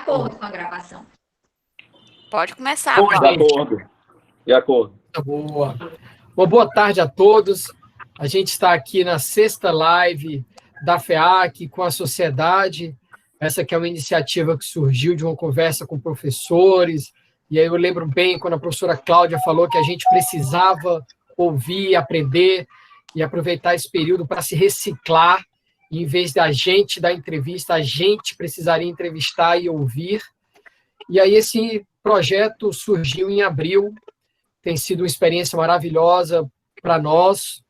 acordo com a gravação. Pode começar. De acordo. Boa. Uma boa tarde a todos. A gente está aqui na sexta live da FEAC com a sociedade. Essa que é uma iniciativa que surgiu de uma conversa com professores. E aí eu lembro bem quando a professora Cláudia falou que a gente precisava ouvir, aprender e aproveitar esse período para se reciclar. E, em vez da gente dar entrevista, a gente precisaria entrevistar e ouvir. E aí esse projeto surgiu em abril. Tem sido uma experiência maravilhosa para nós.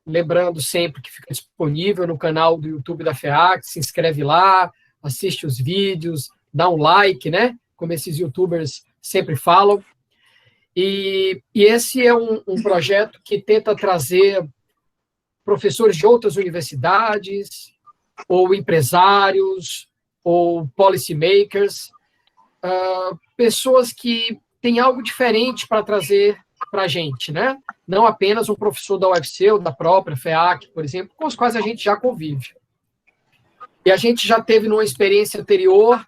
Lembrando sempre que fica disponível no canal do YouTube da FEAC, se inscreve lá, assiste os vídeos, dá um like, né? Como esses youtubers sempre falam. E esse é um projeto que tenta trazer professores de outras universidades, ou empresários, ou policymakers, pessoas que têm algo diferente para trazer para a gente, né? Não apenas um professor da UFC ou da própria FEAC, por exemplo, com os quais a gente já convive. E a gente já teve, numa experiência anterior,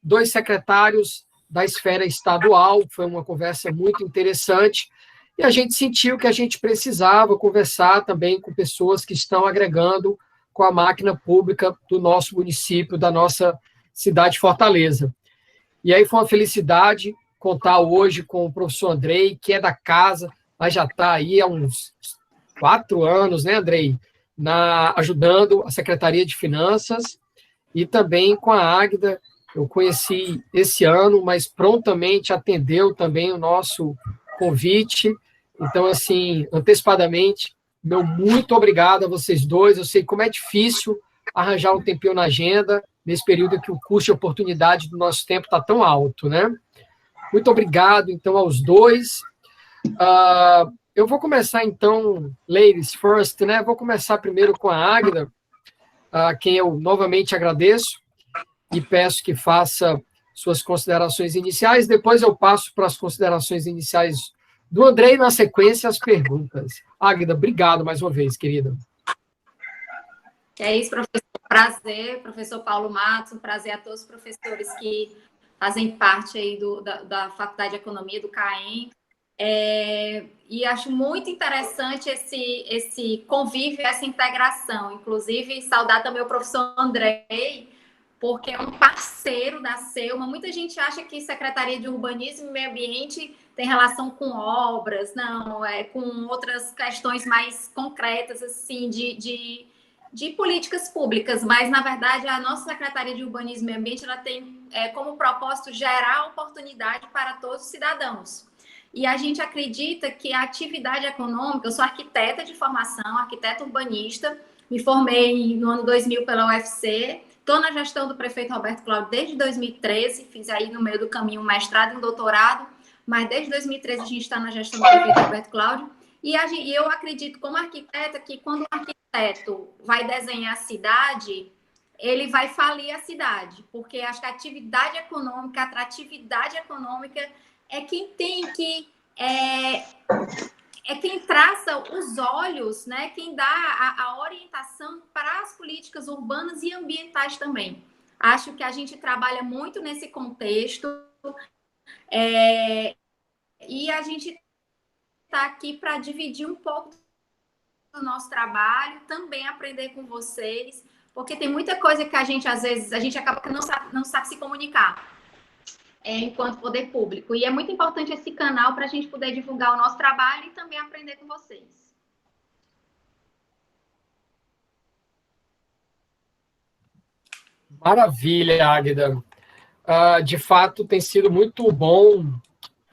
2 secretários da esfera estadual, foi uma conversa muito interessante, e a gente sentiu que a gente precisava conversar também com pessoas que estão agregando com a máquina pública do nosso município, da nossa cidade de Fortaleza. E aí foi uma felicidade contar hoje com o professor Andrei, que é da casa, mas já está aí há uns 4 anos, né, Andrei, ajudando a Secretaria de Finanças, e também com a Águida. Eu conheci esse ano, mas prontamente atendeu também o nosso convite. Então, assim, antecipadamente, meu muito obrigado a vocês dois. Eu sei como é difícil arranjar um tempinho na agenda, nesse período que o custo de oportunidade do nosso tempo está tão alto, né? Muito obrigado, então, aos dois. Eu vou começar, então, ladies first, né? Vou começar primeiro com a Águida, a quem eu novamente agradeço e peço que faça suas considerações iniciais. Depois eu passo para as considerações iniciais do Andrei e, na sequência, as perguntas. Águida, obrigado mais uma vez, querida. É isso, professor. Prazer, professor Paulo Matos. Um prazer a todos os professores que fazem parte aí da Faculdade de Economia do CAEM. E acho muito interessante esse convívio, essa integração. Inclusive, saudar também o professor Andrei, porque é um parceiro da SEUMA. Muita gente acha que Secretaria de Urbanismo e Meio Ambiente tem relação com obras, não, com outras questões mais concretas, assim, de políticas públicas, mas, na verdade, a nossa Secretaria de Urbanismo e Meio Ambiente ela tem como propósito gerar oportunidade para todos os cidadãos. E a gente acredita que a atividade econômica, eu sou arquiteta de formação, arquiteta urbanista, me formei no ano 2000 pela UFC, estou na gestão do prefeito Roberto Cláudio desde 2013, fiz aí no meio do caminho um mestrado e um doutorado, mas desde 2013 a gente está na gestão do prefeito Roberto Cláudio, e eu acredito como arquiteta que quando o arquiteto vai desenhar a cidade, ele vai falir a cidade, porque acho que a atividade econômica, a atratividade econômica é quem tem que... É quem traça os olhos, né? Quem dá a orientação para as políticas urbanas e ambientais também. Acho que a gente trabalha muito nesse contexto e a gente está aqui para dividir um pouco do nosso trabalho, também aprender com vocês, porque tem muita coisa que a gente, às vezes, acaba que não sabe se comunicar. Enquanto poder público. E é muito importante esse canal para a gente poder divulgar o nosso trabalho e também aprender com vocês. Maravilha, Águida. De fato, tem sido muito bom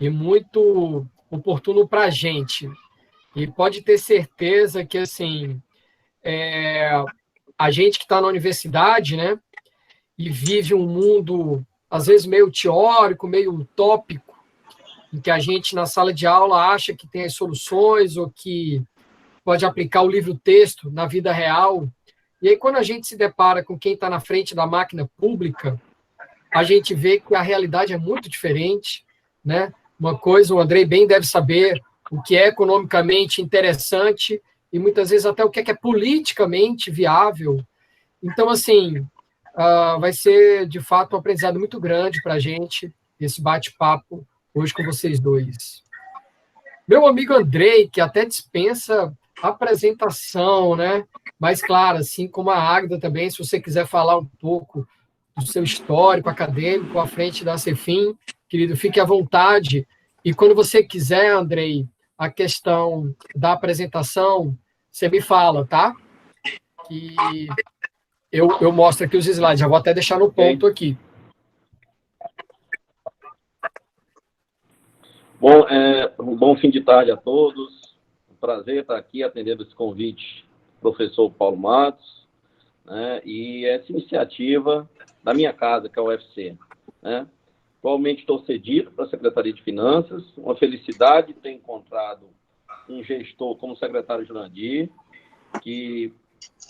e muito oportuno para a gente. E pode ter certeza que, assim, a gente que está na universidade, né, e vive um mundo às vezes meio teórico, meio utópico, em que a gente, na sala de aula, acha que tem as soluções ou que pode aplicar o livro-texto na vida real. E aí, quando a gente se depara com quem está na frente da máquina pública, a gente vê que a realidade é muito diferente, né? Uma coisa, o Andrei bem deve saber o que é economicamente interessante e, muitas vezes, até o que é politicamente viável. Então, assim, vai ser, de fato, um aprendizado muito grande para a gente, esse bate-papo hoje com vocês dois. Meu amigo Andrei, que até dispensa apresentação, né? Mas, claro, assim como a Águida também, se você quiser falar um pouco do seu histórico acadêmico à frente da Cefim, querido, fique à vontade. E quando você quiser, Andrei, a questão da apresentação, você me fala, tá? Que eu mostro aqui os slides, já vou até deixar no ponto aqui. Bom, um bom fim de tarde a todos. Um prazer estar aqui atendendo esse convite do professor Paulo Matos, né, e essa iniciativa da minha casa, que é o UFC. Né? Atualmente estou cedido para a Secretaria de Finanças, uma felicidade ter encontrado um gestor como o secretário Jurandir, que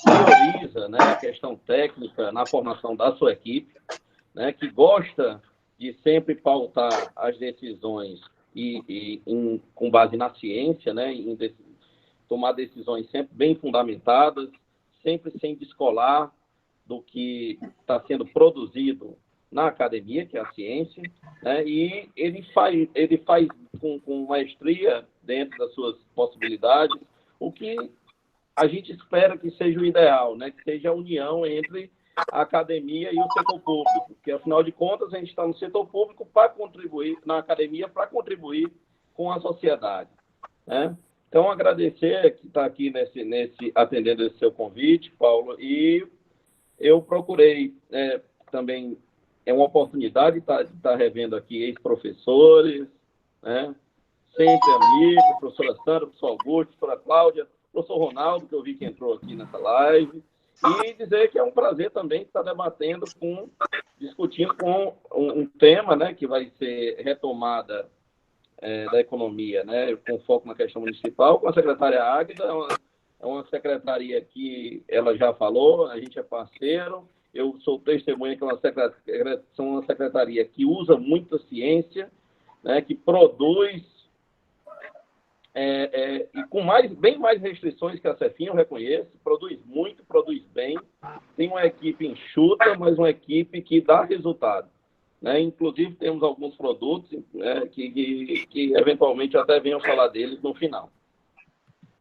prioriza, né, a questão técnica na formação da sua equipe, né, que gosta de sempre pautar as decisões com base na ciência, né, tomar decisões sempre bem fundamentadas, sempre sem descolar do que está sendo produzido na academia, que é a ciência, né, e ele faz com maestria, dentro das suas possibilidades, o que a gente espera que seja o ideal, né, que seja a união entre a academia e o setor público, porque, afinal de contas, a gente está no setor público para contribuir, na academia, para contribuir com a sociedade. Né? Então, agradecer que está aqui atendendo esse seu convite, Paulo, e eu procurei também, é uma oportunidade de estar revendo aqui ex-professores, né? Sempre amigos, professora Sandra, professor Augusto, professora Cláudia, professor Ronaldo, que eu vi que entrou aqui nessa live, e dizer que é um prazer também estar discutindo com um tema, né, que vai ser retomada da economia, né, com foco na questão municipal, com a secretária Águida. É uma secretaria que ela já falou, a gente é parceiro, eu sou testemunha que é uma secretaria que usa muita ciência, né, que produz e com bem mais restrições que a Cefim, eu reconheço, produz muito, produz bem, tem uma equipe enxuta, mas uma equipe que dá resultado. Né? Inclusive, temos alguns produtos que eventualmente até venham falar deles no final.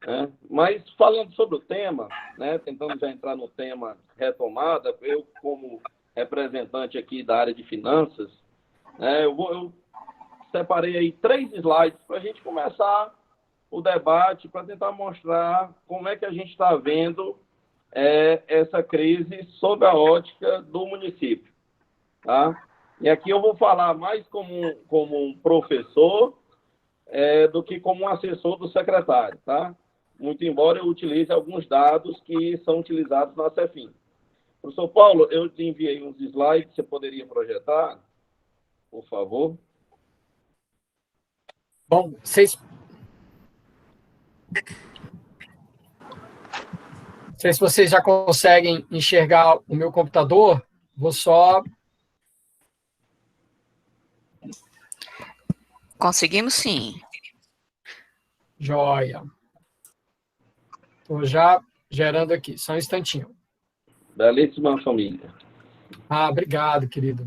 Né? Mas, falando sobre o tema, né, tentando já entrar no tema retomada, eu, como representante aqui da área de finanças, né, eu separei aí 3 slides para a gente começar o debate, para tentar mostrar como é que a gente está vendo essa crise sob a ótica do município. Tá? E aqui eu vou falar mais como um professor do que como um assessor do secretário. Tá? Muito embora eu utilize alguns dados que são utilizados na Cefim. Professor Paulo, eu te enviei uns slides, você poderia projetar, por favor? Bom, vocês... Não sei se vocês já conseguem enxergar o meu computador, vou só... Conseguimos sim. Joia. Estou já gerando aqui, só um instantinho. Belíssima família. Obrigado, querido.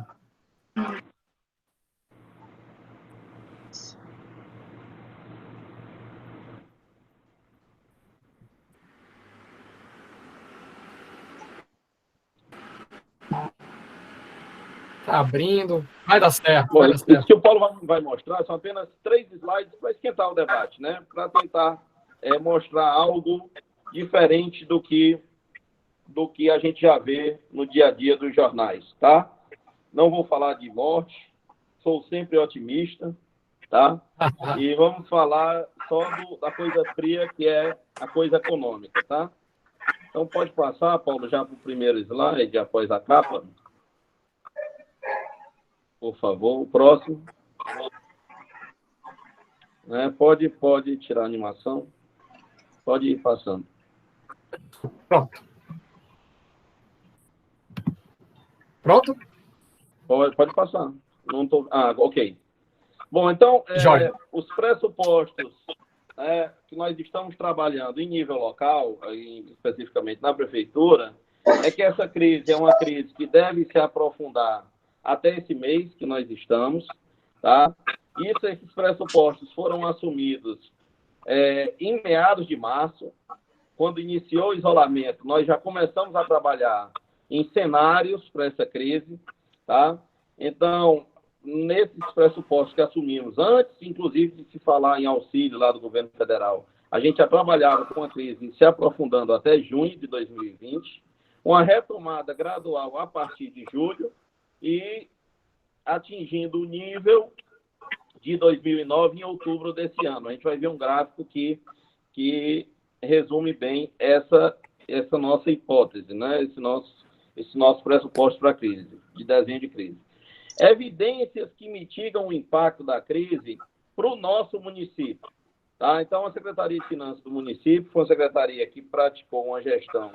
Está abrindo, vai dar certo. Bom, vai dar certo. isso que o Paulo vai mostrar são apenas 3 slides para esquentar o debate, né? Para tentar mostrar algo diferente do que a gente já vê no dia a dia dos jornais, tá? Não vou falar de morte, sou sempre otimista, tá? E vamos falar só da coisa fria, que é a coisa econômica, tá? Então, pode passar, Paulo, já para o primeiro slide, após a capa. Por favor, o próximo. Pode tirar a animação. Pode ir passando. Pronto. Pronto? Pode passar. Não tô... ok. Bom, então, os pressupostos que nós estamos trabalhando em nível local, especificamente na prefeitura, é que essa crise é uma crise que deve se aprofundar até esse mês que nós estamos, tá? Esses pressupostos foram assumidos em meados de março, quando iniciou o isolamento, nós já começamos a trabalhar em cenários para essa crise, tá? Então, nesses pressupostos que assumimos, antes, inclusive, de se falar em auxílio lá do governo federal, a gente já trabalhava com a crise se aprofundando até junho de 2020, uma retomada gradual a partir de julho e atingindo o nível de 2009 em outubro desse ano. A gente vai ver um gráfico que resume bem essa nossa hipótese, né? Esse nosso pressuposto para a crise, de desenho de crise. Evidências que mitigam o impacto da crise para o nosso município. Tá? Então, a Secretaria de Finanças do município foi uma secretaria que praticou uma gestão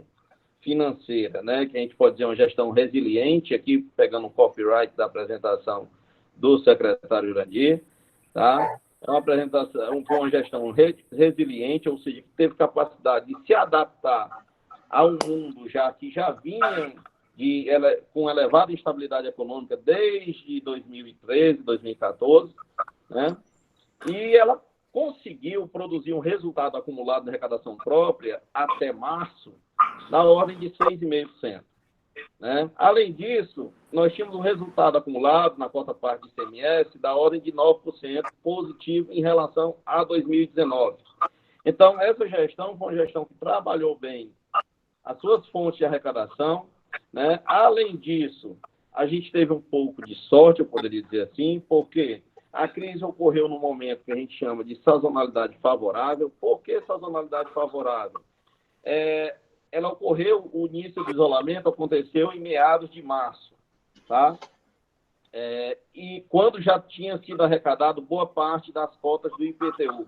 financeira, né? Que a gente pode dizer uma gestão resiliente, aqui pegando o copyright da apresentação do secretário Urandir, tá? É uma apresentação, uma gestão resiliente, ou seja, que teve capacidade de se adaptar a um mundo que já vinha com elevada instabilidade econômica desde 2013, 2014, né? E ela conseguiu produzir um resultado acumulado de arrecadação própria até março na ordem de 6,5%. Né? Além disso, nós tínhamos um resultado acumulado na cota parte de ICMS da ordem de 9% positivo em relação a 2019. Então, essa gestão foi uma gestão que trabalhou bem as suas fontes de arrecadação. Né? Além disso, a gente teve um pouco de sorte, eu poderia dizer assim, porque a crise ocorreu num momento que a gente chama de sazonalidade favorável. Por que sazonalidade favorável? Ela ocorreu, o início do isolamento aconteceu em meados de março, tá? E quando já tinha sido arrecadado boa parte das cotas do IPTU.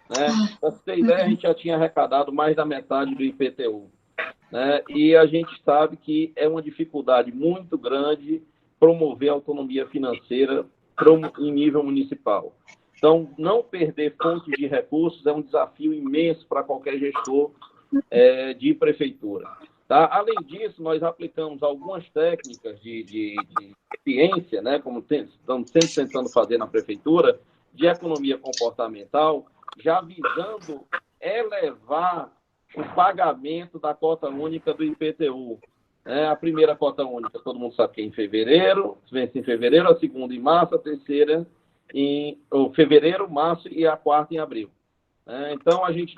Né? Para você ter ideia, a gente já tinha arrecadado mais da metade do IPTU. Né? E a gente sabe que é uma dificuldade muito grande promover a autonomia financeira em nível municipal. Então, não perder fontes de recursos é um desafio imenso para qualquer gestor de prefeitura. Tá? Além disso, nós aplicamos algumas técnicas de ciência, né, como estamos sempre tentando fazer na prefeitura, de economia comportamental, já visando elevar o pagamento da cota única do IPTU. A primeira cota única, todo mundo sabe que é em fevereiro, vence em fevereiro, a segunda em março, a terceira em fevereiro, março e a quarta em abril. Então, a gente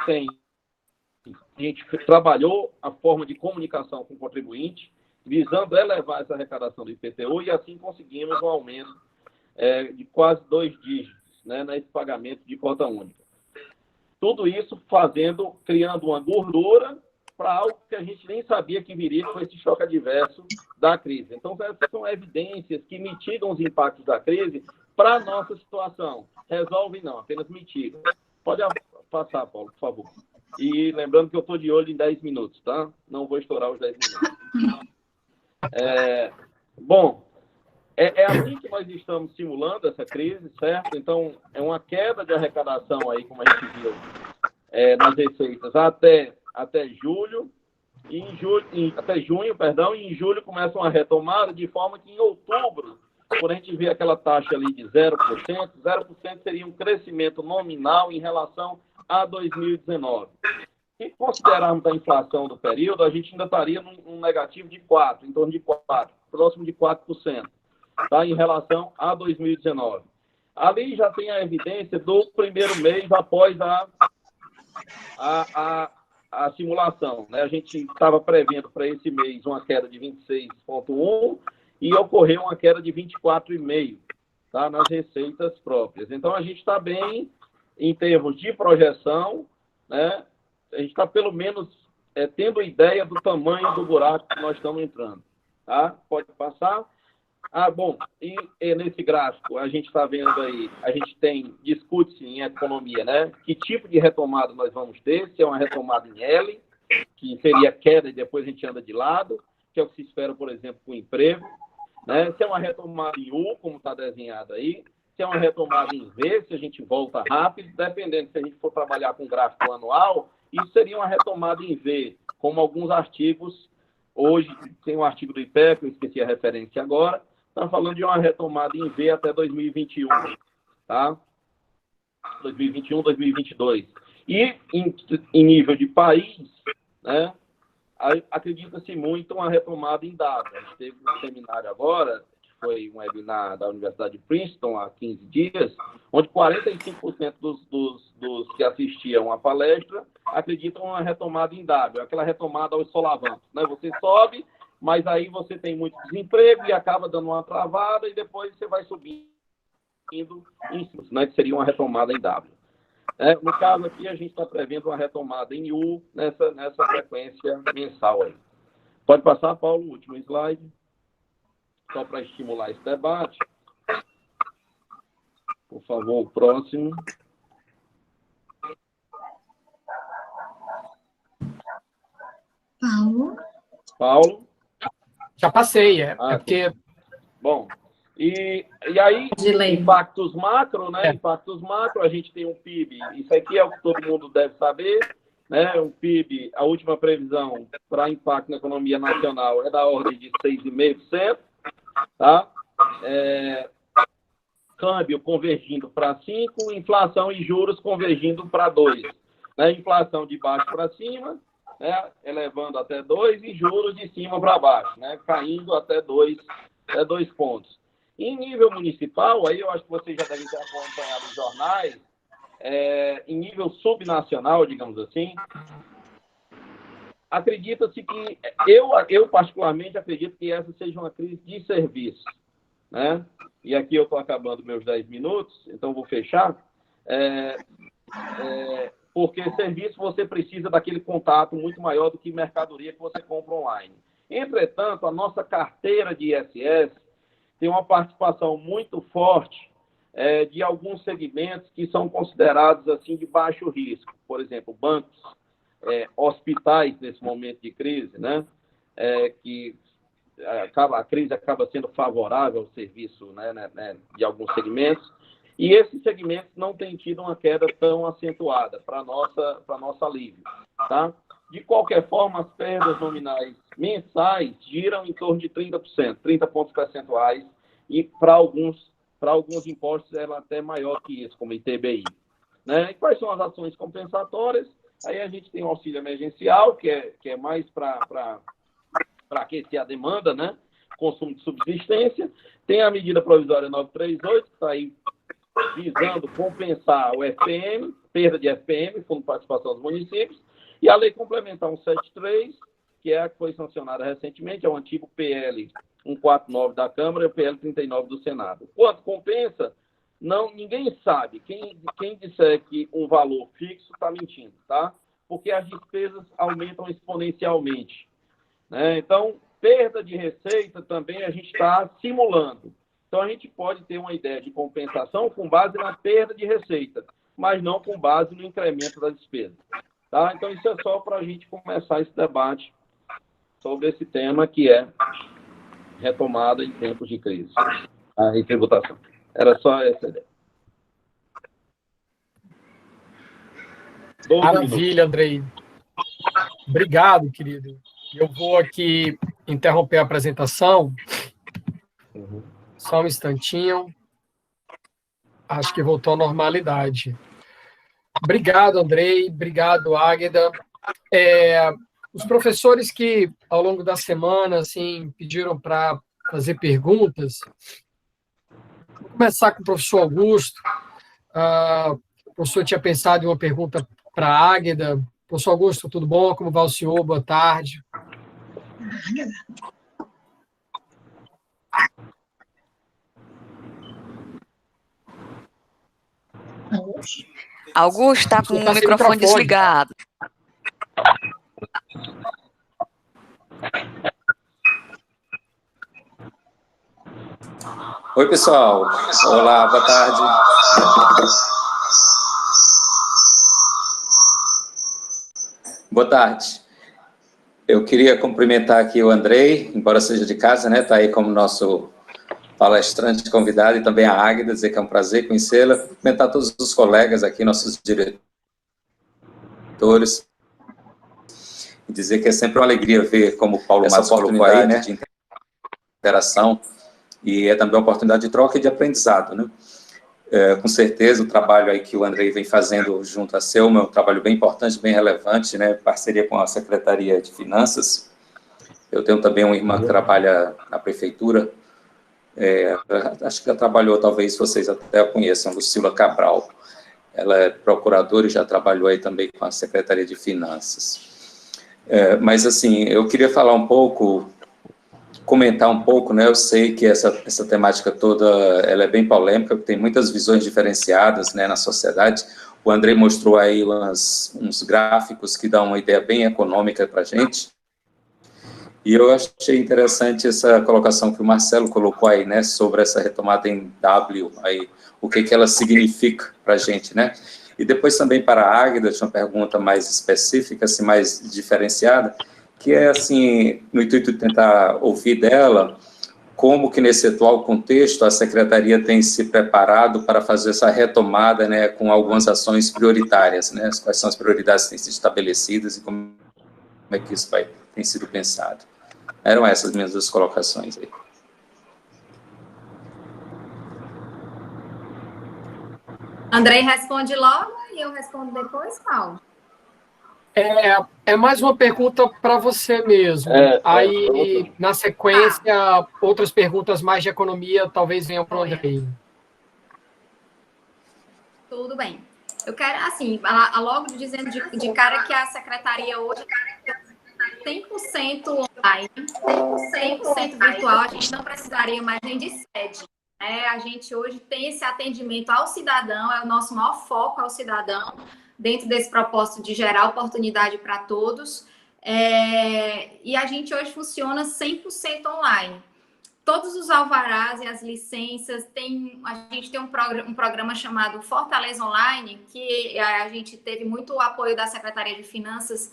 trabalhou a forma de comunicação com o contribuinte, visando elevar essa arrecadação do IPTU, e assim conseguimos um aumento de quase 2 dígitos, né, nesse pagamento de cota única. Tudo isso criando uma gordura para algo que a gente nem sabia que viria com esse choque adverso da crise. Então, essas são evidências que mitigam os impactos da crise para a nossa situação. Resolvem não, apenas mitigam. Pode passar, Paulo, por favor. E lembrando que eu estou de olho em 10 minutos, tá? Não vou estourar os 10 minutos. É assim que nós estamos simulando essa crise, certo? Então, é uma queda de arrecadação aí, como a gente viu, nas receitas até julho, até junho, e em julho começa uma retomada, de forma que em outubro, quando a gente vê aquela taxa ali de 0%, 0% seria um crescimento nominal em relação a 2019. Se considerarmos a inflação do período, a gente ainda estaria num negativo de 4%, em torno de 4%, próximo de 4%, tá, em relação a 2019. Ali já tem a evidência do primeiro mês após a simulação. Né? A gente estava prevendo para esse mês uma queda de 26,1% e ocorreu uma queda de 24,5%, tá, nas receitas próprias. Então, a gente está bem em termos de projeção, né? A gente está, pelo menos, tendo ideia do tamanho do buraco que nós estamos entrando. Tá? Pode passar. E nesse gráfico, a gente está vendo aí, discute-se em economia, né? Que tipo de retomada nós vamos ter, se é uma retomada em L, que seria queda e depois a gente anda de lado, que é o que se espera, por exemplo, com o emprego, né? Se é uma retomada em U, como está desenhado aí, se é uma retomada em V, se a gente volta rápido, dependendo se a gente for trabalhar com gráfico anual, isso seria uma retomada em V, como alguns artigos hoje tem um artigo do IPEC, eu esqueci a referência agora, está falando de uma retomada em V até 2021, tá? 2021, 2022. E em nível de país, né, acredita-se muito uma retomada em dados. A gente teve um seminário agora, que foi um webinar da Universidade de Princeton, há 15 dias, onde 45% dos que assistiam à palestra acreditam uma retomada em W, aquela retomada aos solavancos, né? Você sobe, mas aí você tem muito desemprego e acaba dando uma travada e depois você vai subindo em cima, né? Que seria uma retomada em W. No caso aqui, a gente está prevendo uma retomada em U nessa frequência mensal aí. Pode passar, Paulo, o último slide, só para estimular esse debate. Por favor, o próximo. Paulo? Já passei, porque... Bom, e aí, impactos macro, né? Impactos macro, a gente tem um PIB, isso aqui é o que todo mundo deve saber, né? O PIB, a última previsão para impacto na economia nacional é da ordem de 6,5%, tá? Câmbio convergindo para 5%, inflação e juros convergindo para 2%. Né? Inflação de baixo para cima, né? Elevando até 2%, e juros de cima para baixo, né? Caindo até 2 pontos. Em nível municipal, aí eu acho que vocês já devem ter acompanhado os jornais, em nível subnacional, digamos assim, acredita-se que, eu particularmente acredito que essa seja uma crise de serviço, né? E aqui eu estou acabando meus 10 minutos, então vou fechar, porque serviço você precisa daquele contato muito maior do que mercadoria que você compra online. Entretanto, a nossa carteira de ISS tem uma participação muito forte de alguns segmentos que são considerados assim de baixo risco. Por exemplo, bancos, hospitais nesse momento de crise, né? Que a crise acaba sendo favorável ao serviço, né, de alguns segmentos. E esses segmentos não têm tido uma queda tão acentuada para nosso alívio, tá? De qualquer forma, as perdas nominais mensais giram em torno de 30%, 30 pontos percentuais, e para alguns impostos ela é até maior que isso, como ITBI. Né? E quais são as ações compensatórias? Aí a gente tem o auxílio emergencial, que é mais para aquecer a demanda, né? Consumo de subsistência. Tem a medida provisória 938, que está aí visando compensar o FPM, perda de FPM, Fundo de Participação dos Municípios, e a Lei Complementar 173, que é a que foi sancionada recentemente, é o antigo PL 149 da Câmara e o PL 39 do Senado. Quanto compensa? Não, ninguém sabe. Quem disser que um valor fixo está mentindo, tá? Porque as despesas aumentam exponencialmente, né? Então, perda de receita também a gente está simulando. Então, a gente pode ter uma ideia de compensação com base na perda de receita, mas não com base no incremento da despesa. Tá? Então, isso é só para a gente começar esse debate sobre esse tema que é retomada em tempos de crise, e tributação. Era só essa ideia. Maravilha, Andrei. Obrigado, querido. Eu vou aqui interromper a apresentação. Só um instantinho. Acho que voltou à normalidade. Obrigado, Andrei. Obrigado, Águeda. Os professores que, ao longo da semana, assim, pediram para fazer perguntas. Vou começar com o professor Augusto. O professor tinha pensado em uma pergunta para a Águeda. Professor Augusto, tudo bom? Como vai o senhor? Boa tarde. Augusto está com o microfone desligado. Oi, pessoal. Olá, boa tarde. Boa tarde. Eu queria cumprimentar aqui o Andrei, embora seja de casa, né? Está aí como nosso palestrante convidado, e também a Águeda, dizer que é um prazer conhecê-la, cumprimentar todos os colegas aqui, nossos diretores. e dizer que é sempre uma alegria ver, como o Paulo Matos colocou aí, né, de interação, e é também uma oportunidade de troca e de aprendizado, né? Com certeza, o trabalho aí que o Andrei vem fazendo junto à Selma é um trabalho bem importante, bem relevante, né, parceria com a Secretaria de Finanças. Eu tenho também uma irmã que trabalha na prefeitura, acho que já trabalhou, talvez vocês até a conheçam, Lucila Cabral. Ela é procuradora e já trabalhou aí também com a Secretaria de Finanças. Mas, assim, eu queria falar um pouco, comentar um pouco, né, eu sei que essa temática toda, ela é bem polêmica, tem muitas visões diferenciadas, né, na sociedade. O Andrei mostrou aí uns gráficos que dão uma ideia bem econômica para a gente, e eu achei interessante essa colocação que o Marcelo colocou aí, né, sobre essa retomada em W, aí, o que ela significa para a gente, né? E depois também para a Águida, tinha uma pergunta mais específica, assim, mais diferenciada, que é, assim, no intuito de tentar ouvir dela, como que nesse atual contexto a Secretaria tem se preparado para fazer essa retomada, né, com algumas ações prioritárias, né? Quais são as prioridades que têm sido estabelecidas e como é que isso tem sido pensado. Eram essas minhas duas colocações aí. Andrei responde logo e eu respondo depois, Paulo. É mais uma pergunta para você mesmo. Aí, na sequência, outras perguntas mais de economia talvez venham para o Andrei. Tudo bem. Eu quero, assim, logo dizendo de cara que a secretaria hoje é 100% online, 100% virtual, a gente não precisaria mais nem de sede. A gente hoje tem esse atendimento ao cidadão, é o nosso maior foco ao cidadão, dentro desse propósito de gerar oportunidade para todos. E a gente hoje funciona 100% online. Todos os alvarás e as licenças, a gente tem um programa chamado Fortaleza Online, que a gente teve muito apoio da Secretaria de Finanças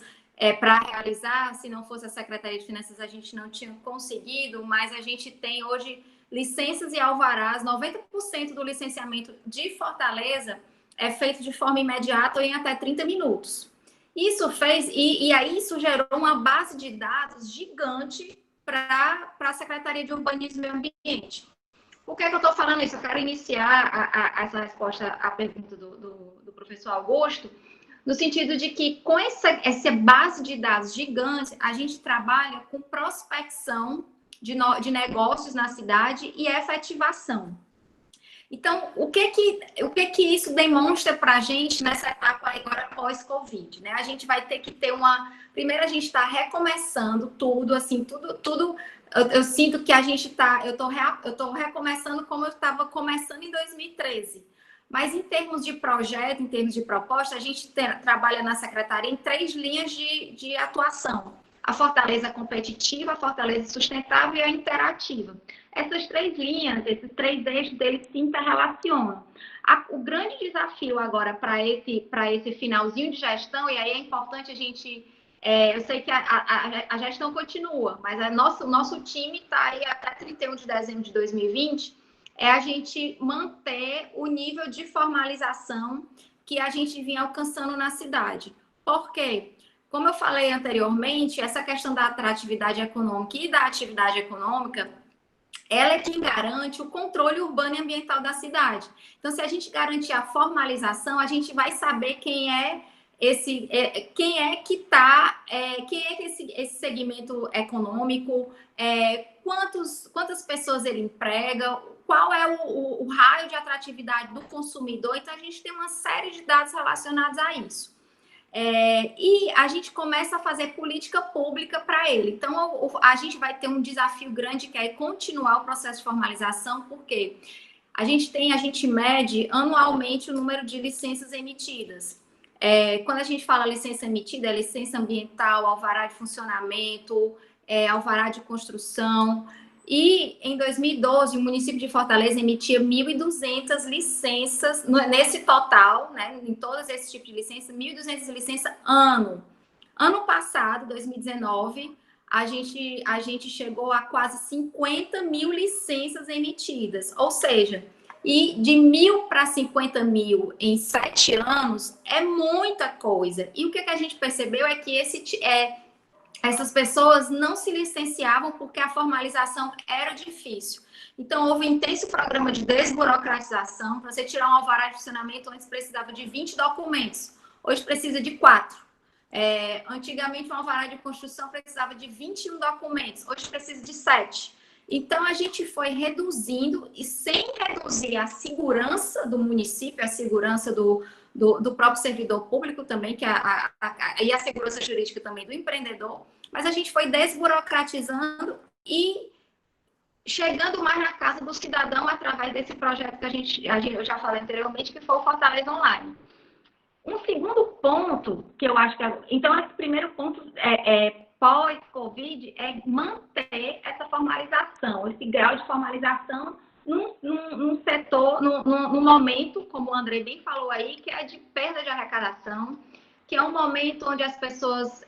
para realizar. Se não fosse a Secretaria de Finanças, a gente não tinha conseguido, mas a gente tem hoje licenças e alvarás. 90% do licenciamento de Fortaleza é feito de forma imediata ou em até 30 minutos. Isso fez, e aí isso gerou uma base de dados gigante para a Secretaria de Urbanismo e Meio Ambiente. Por que eu estou falando isso? Eu quero iniciar essa resposta à pergunta do professor Augusto, no sentido de que com essa base de dados gigante, a gente trabalha com prospecção de negócios na cidade e efetivação. Então, o que isso demonstra para a gente nessa etapa agora pós-Covid, né? A gente vai ter que ter primeiro, a gente está recomeçando tudo, assim, tudo. Eu sinto que a gente está. Eu estou recomeçando como eu estava começando em 2013. Mas em termos de projeto, em termos de proposta, a gente trabalha na Secretaria em 3 linhas de atuação. A fortaleza competitiva, a fortaleza sustentável e a interativa. Essas 3 linhas, esses 3 eixos, eles se interrelacionam. O grande desafio agora para esse finalzinho de gestão, e aí é importante a gente... eu sei que a gestão continua, mas o nosso time está aí até 31 de dezembro de 2020, é a gente manter o nível de formalização que a gente vinha alcançando na cidade. Por quê? Como eu falei anteriormente, essa questão da atratividade econômica e da atividade econômica, ela é quem garante o controle urbano e ambiental da cidade. Então, se a gente garantir a formalização, a gente vai saber quem é esse segmento econômico, quantas pessoas ele emprega, qual é o raio de atratividade do consumidor. Então, a gente tem uma série de dados relacionados a isso. E a gente começa a fazer política pública para ele. Então, a gente vai ter um desafio grande, que é continuar o processo de formalização, porque a gente mede anualmente o número de licenças emitidas. Quando a gente fala licença emitida, é licença ambiental, alvará de funcionamento, alvará de construção. E em 2012, o município de Fortaleza emitia 1.200 licenças, nesse total, né, em todos esses tipos de licença, 1.200 licenças ano. Ano passado, 2019, a gente chegou a quase 50 mil licenças emitidas. Ou seja, e de 1.000 para 50 mil em 7 anos é muita coisa. E o que a gente percebeu é que essas pessoas não se licenciavam porque a formalização era difícil. Então, houve um intenso programa de desburocratização. Para você tirar um alvará de funcionamento, antes precisava de 20 documentos. Hoje precisa de 4. Antigamente, um alvará de construção precisava de 21 documentos. Hoje precisa de 7. Então, a gente foi reduzindo, e sem reduzir a segurança do município, a segurança do próprio servidor público também, que e a segurança jurídica também do empreendedor, mas a gente foi desburocratizando e chegando mais na casa do cidadão através desse projeto que eu já falei anteriormente, que foi o Fortaleza Online. Um segundo ponto que eu acho que... Então, esse primeiro ponto pós-Covid é manter essa formalização, esse grau de formalização num setor, num momento, como o André bem falou aí, que é de perda de arrecadação, que é um momento onde as pessoas,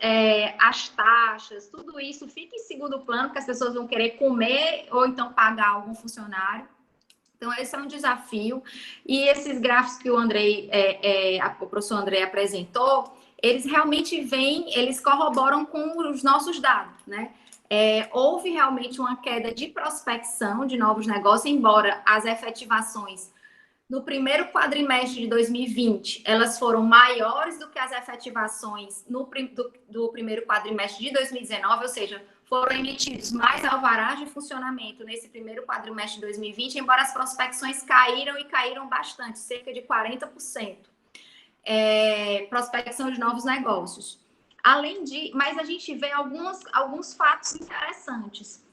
as taxas, tudo isso fica em segundo plano, porque as pessoas vão querer comer ou então pagar algum funcionário. Então, esse é um desafio. E esses gráficos que o professor André apresentou, eles realmente eles corroboram com os nossos dados, né? Houve realmente uma queda de prospecção de novos negócios, embora as efetivações no primeiro quadrimestre de 2020, elas foram maiores do que as efetivações do primeiro quadrimestre de 2019, ou seja, foram emitidos mais alvarás de funcionamento nesse primeiro quadrimestre de 2020, embora as prospecções caíram bastante, cerca de 40%. Prospecção de novos negócios. Mas a gente vê alguns fatos interessantes.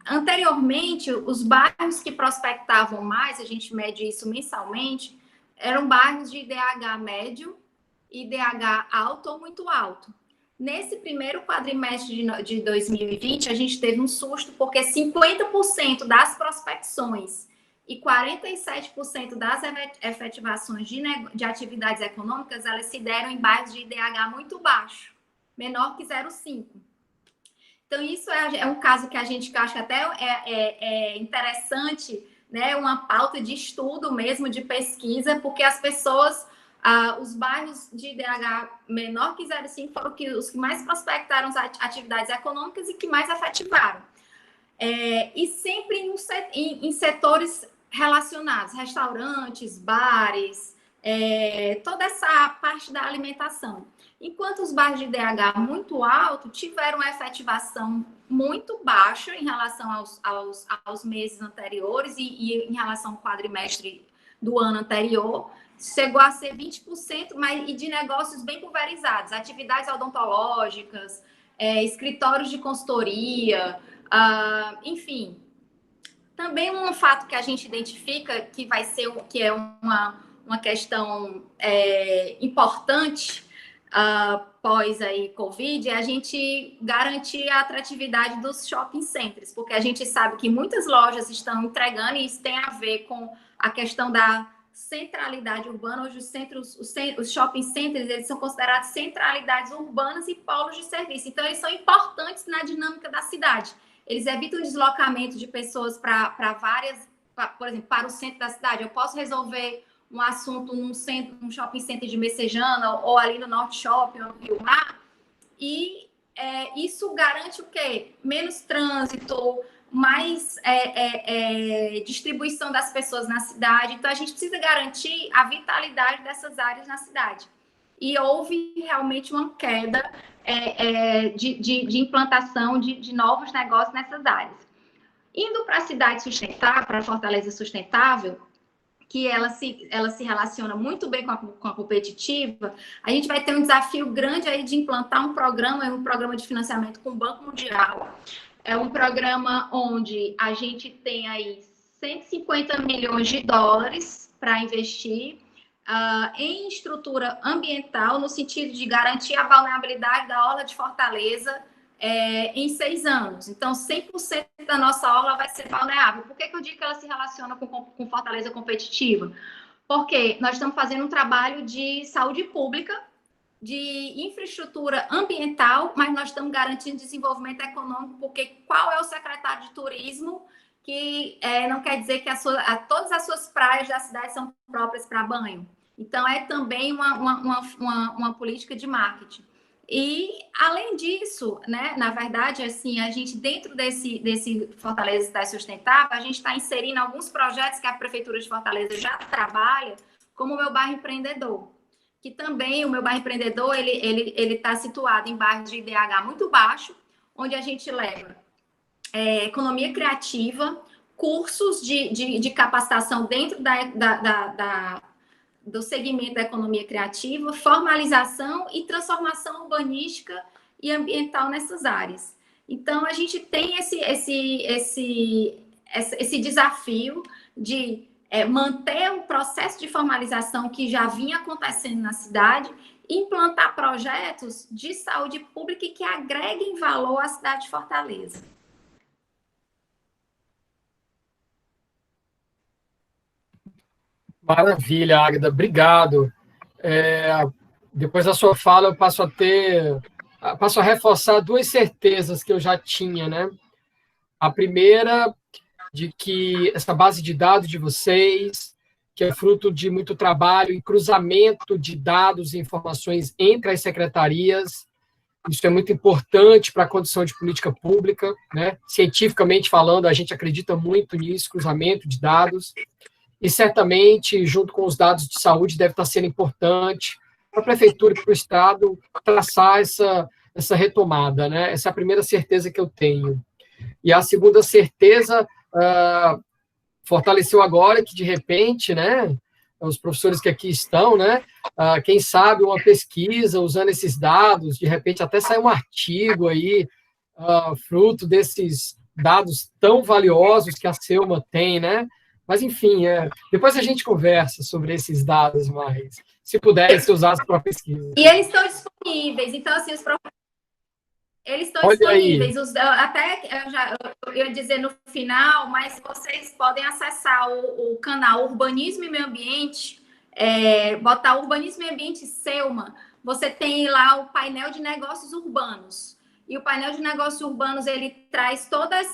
Anteriormente, os bairros que prospectavam mais, a gente mede isso mensalmente, eram bairros de IDH médio, IDH alto ou muito alto. Nesse primeiro quadrimestre de 2020, a gente teve um susto, porque 50% das prospecções e 47% das efetivações de atividades econômicas, elas se deram em bairros de IDH muito baixo, menor que 0,5. Então, isso é um caso que a gente acha até é interessante, né? Uma pauta de estudo mesmo, de pesquisa, porque as pessoas, os bairros de IDH menor que 0,5 foram os que mais prospectaram as atividades econômicas e que mais efetivaram. E sempre em setores relacionados, restaurantes, bares, toda essa parte da alimentação. Enquanto os bairros de IDH muito alto tiveram uma efetivação muito baixa em relação aos meses anteriores e em relação ao quadrimestre do ano anterior, chegou a ser 20%, e de negócios bem pulverizados, atividades odontológicas, escritórios de consultoria, enfim. Também um fato que a gente identifica que é uma questão importante pós aí Covid, é a gente garantir a atratividade dos shopping centers, porque a gente sabe que muitas lojas estão entregando, e isso tem a ver com a questão da centralidade urbana. Hoje os shopping centers, eles são considerados centralidades urbanas e polos de serviço, então eles são importantes na dinâmica da cidade. Eles evitam o deslocamento de pessoas por exemplo, para o centro da cidade. Eu posso resolver um assunto num shopping center de Messejana, ou ali no Norte Shopping, ou no Rio Mar, e isso garante o quê? Menos trânsito, mais distribuição das pessoas na cidade. Então, a gente precisa garantir a vitalidade dessas áreas na cidade. E houve realmente uma queda de implantação de novos negócios nessas áreas. Indo para a cidade sustentável, para a Fortaleza Sustentável, que ela se relaciona muito bem com a competitiva, a gente vai ter um desafio grande aí de implantar um programa de financiamento com o Banco Mundial. É um programa onde a gente tem aí 150 milhões de dólares para investir em estrutura ambiental, no sentido de garantir a vulnerabilidade da orla de Fortaleza em 6 anos. Então, 100% da nossa orla vai ser vulnerável. Por que eu digo que ela se relaciona com Fortaleza competitiva? Porque nós estamos fazendo um trabalho de saúde pública, de infraestrutura ambiental, mas nós estamos garantindo desenvolvimento econômico, porque qual é o secretário de turismo que não quer dizer que todas as suas praias da cidade são próprias para banho? Então, é também uma política de marketing. E, além disso, né, na verdade, assim, a gente, dentro desse Fortaleza Cidade Sustentável, a gente está inserindo alguns projetos que a Prefeitura de Fortaleza já trabalha, como o Meu Bairro Empreendedor, que também o Meu Bairro Empreendedor, ele está situado em bairros de IDH muito baixo, onde a gente leva economia criativa, cursos de capacitação dentro do segmento da economia criativa, formalização e transformação urbanística e ambiental nessas áreas. Então, a gente tem esse desafio de manter o processo de formalização que já vinha acontecendo na cidade e implantar projetos de saúde pública que agreguem valor à cidade de Fortaleza. Maravilha, Águida, obrigado. Depois da sua fala, eu passo a reforçar duas certezas que eu já tinha, né? A primeira, de que essa base de dados de vocês, que é fruto de muito trabalho e cruzamento de dados e informações entre as secretarias, isso é muito importante para a condução de política pública, né? Cientificamente falando, a gente acredita muito nisso, cruzamento de dados. E certamente, junto com os dados de saúde, deve estar sendo importante para a Prefeitura e para o Estado traçar essa retomada, né? Essa é a primeira certeza que eu tenho. E a segunda certeza fortaleceu agora que, de repente, né, os professores que aqui estão, né, quem sabe uma pesquisa usando esses dados, de repente até sai um artigo aí, fruto desses dados tão valiosos que a Selma tem, né? Mas, enfim, depois a gente conversa sobre esses dados mais, se puderem ser usados para pesquisa. E eles estão disponíveis, então, assim, eles estão disponíveis. Eu ia dizer no final, mas vocês podem acessar o canal Urbanismo e Meio Ambiente, botar Urbanismo e Ambiente Selma, você tem lá o painel de negócios urbanos. E o painel de negócios urbanos, ele traz todas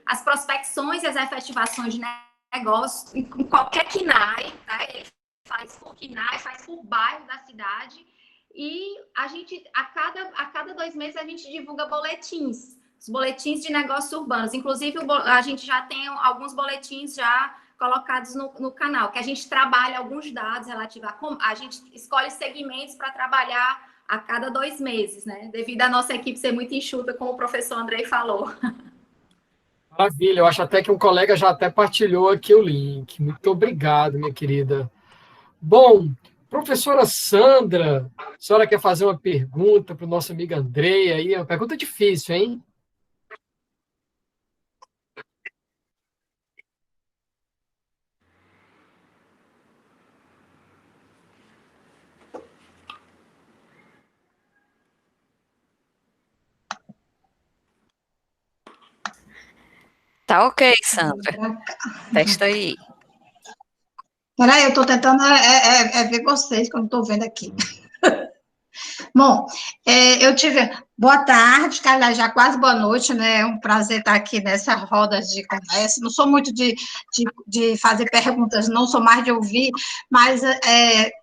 as prospecções e as efetivações de negócios em qualquer KNAI, tá? Ele faz por KNAI, faz por bairro da cidade. E a gente, a cada 2 meses, a gente divulga boletins, os boletins de negócios urbanos. Inclusive, a gente já tem alguns boletins já colocados no canal, que a gente trabalha alguns dados relativos a gente escolhe segmentos para trabalhar a cada 2 meses, né? Devido à nossa equipe ser muito enxuta, como o professor Andrei falou. Maravilha, eu acho até que um colega já até partilhou aqui o link. Muito obrigado, minha querida. Bom, professora Sandra, a senhora quer fazer uma pergunta para o nosso amigo Andrei aí? É uma pergunta difícil, hein? Tá ok, Sandra. Testa aí. Peraí, eu estou tentando ver vocês, que eu não estou vendo aqui. Bom, eu tive... Boa tarde, cara, já quase boa noite, né? É um prazer estar aqui nessa roda de conversa. Não sou muito de fazer perguntas, não sou mais de ouvir, mas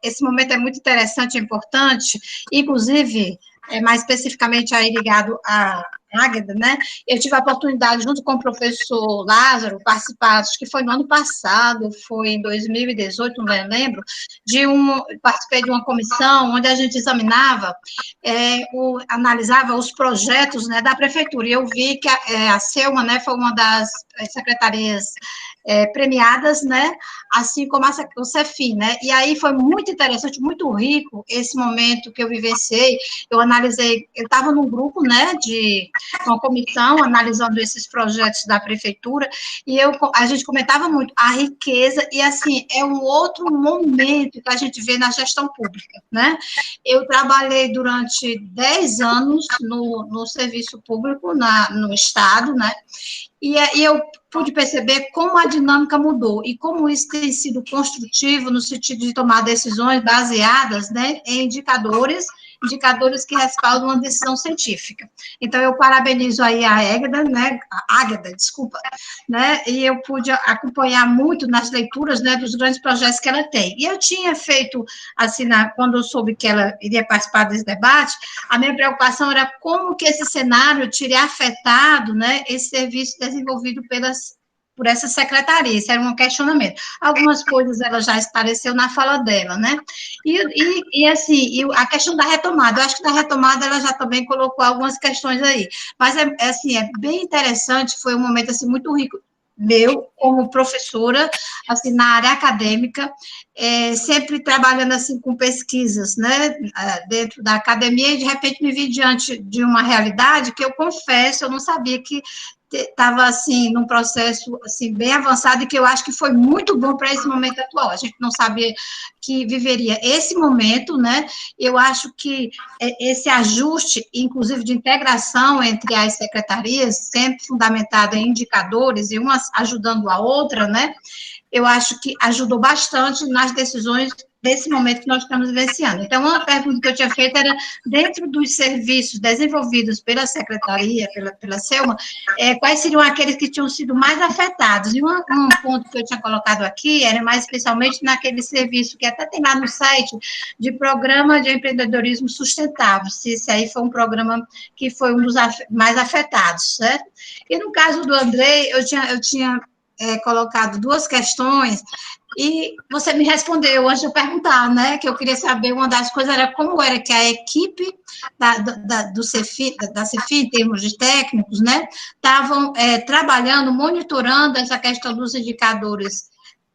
esse momento é muito interessante e importante, inclusive, mais especificamente aí ligado à Águida, né? Eu tive a oportunidade, junto com o professor Lázaro, participar, acho que foi no ano passado, foi em 2018, não lembro, participei de uma comissão onde a gente examinava, analisava os projetos, né, da prefeitura, e eu vi que a Selma, né, foi uma das secretarias premiadas, né, assim como o CEFI, né, e aí foi muito interessante, muito rico esse momento que eu vivenciei. Eu analisei, eu estava num grupo, né, de uma comissão analisando esses projetos da prefeitura, e a gente comentava muito a riqueza, e assim, é um outro momento que a gente vê na gestão pública, né. Eu trabalhei durante 10 anos no serviço público, no Estado, né, e eu pude perceber como a dinâmica mudou e como isso tem sido construtivo no sentido de tomar decisões baseadas, né, em indicadores indicadores que respaldam uma decisão científica. Então, eu parabenizo aí a Águeda, né, desculpa, né, e eu pude acompanhar muito nas leituras, né, dos grandes projetos que ela tem. E eu tinha feito, assim, quando eu soube que ela iria participar desse debate, a minha preocupação era como que esse cenário teria afetado, né, esse serviço desenvolvido por essa secretaria, isso era um questionamento. Algumas coisas ela já esclareceu na fala dela, né? Assim, a questão da retomada, eu acho que da retomada ela já também colocou algumas questões aí, mas assim, é bem interessante, foi um momento assim muito rico meu, como professora, assim, na área acadêmica, sempre trabalhando, assim, com pesquisas, né, dentro da academia, e, de repente, me vi diante de uma realidade que eu confesso, eu não sabia que estava, assim, num processo, assim, bem avançado, e que eu acho que foi muito bom para esse momento atual. A gente não sabia que viveria esse momento, né? Eu acho que esse ajuste, inclusive de integração entre as secretarias, sempre fundamentado em indicadores, e uma ajudando a outra, né? Eu acho que ajudou bastante nas decisões desse momento que nós estamos vivenciando. Então, uma pergunta que eu tinha feito era, dentro dos serviços desenvolvidos pela Secretaria, pela SELMA, quais seriam aqueles que tinham sido mais afetados? E um ponto que eu tinha colocado aqui era mais especialmente naquele serviço que até tem lá no site, de Programa de Empreendedorismo Sustentável, se esse aí foi um programa que foi um dos mais afetados, certo? E no caso do Andrei, eu tinha colocado duas questões, e você me respondeu antes de eu perguntar, né, que eu queria saber, uma das coisas era como era que a equipe do CEFI, da CEFI, em termos de técnicos, né, estavam trabalhando, monitorando essa questão dos indicadores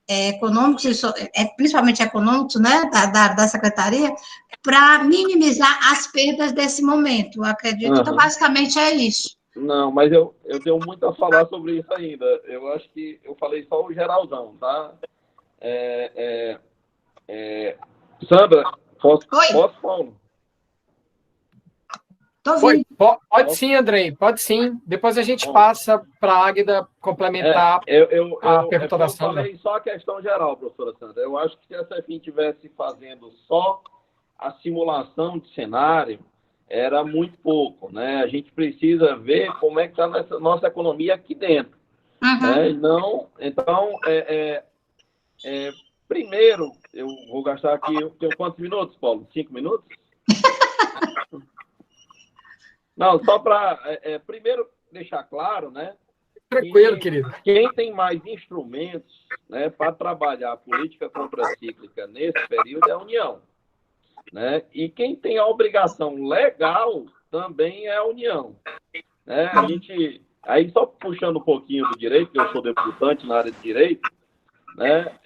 econômicos, principalmente econômicos, né, da secretaria, para minimizar as perdas desse momento, eu acredito. Uhum. Então, basicamente, é isso. Não, mas eu tenho muito a falar sobre isso ainda. Eu acho que eu falei só o geralzão, tá? Sandra, posso, Paulo? Oi, pode sim, Andrei, pode sim. Depois a gente passa para a Águeda complementar a pergunta da Sandra. Eu falei só a questão geral, professora Sandra. Eu acho que se a CEFIM estivesse fazendo só a simulação de cenário, era muito pouco, né? A gente precisa ver como é que está nessa nossa economia aqui dentro. Uhum. Né? Não, então, primeiro, eu vou gastar aqui, eu tenho quantos minutos, Paulo? 5 minutos? Não, só para, primeiro, deixar claro, né? Tranquilo, querido. Quem tem mais instrumentos, né, para trabalhar a política contracíclica nesse período é a União. Né? E quem tem a obrigação legal também é a União. Né? A gente, aí só puxando um pouquinho do direito, que eu sou debutante na área de direito, né?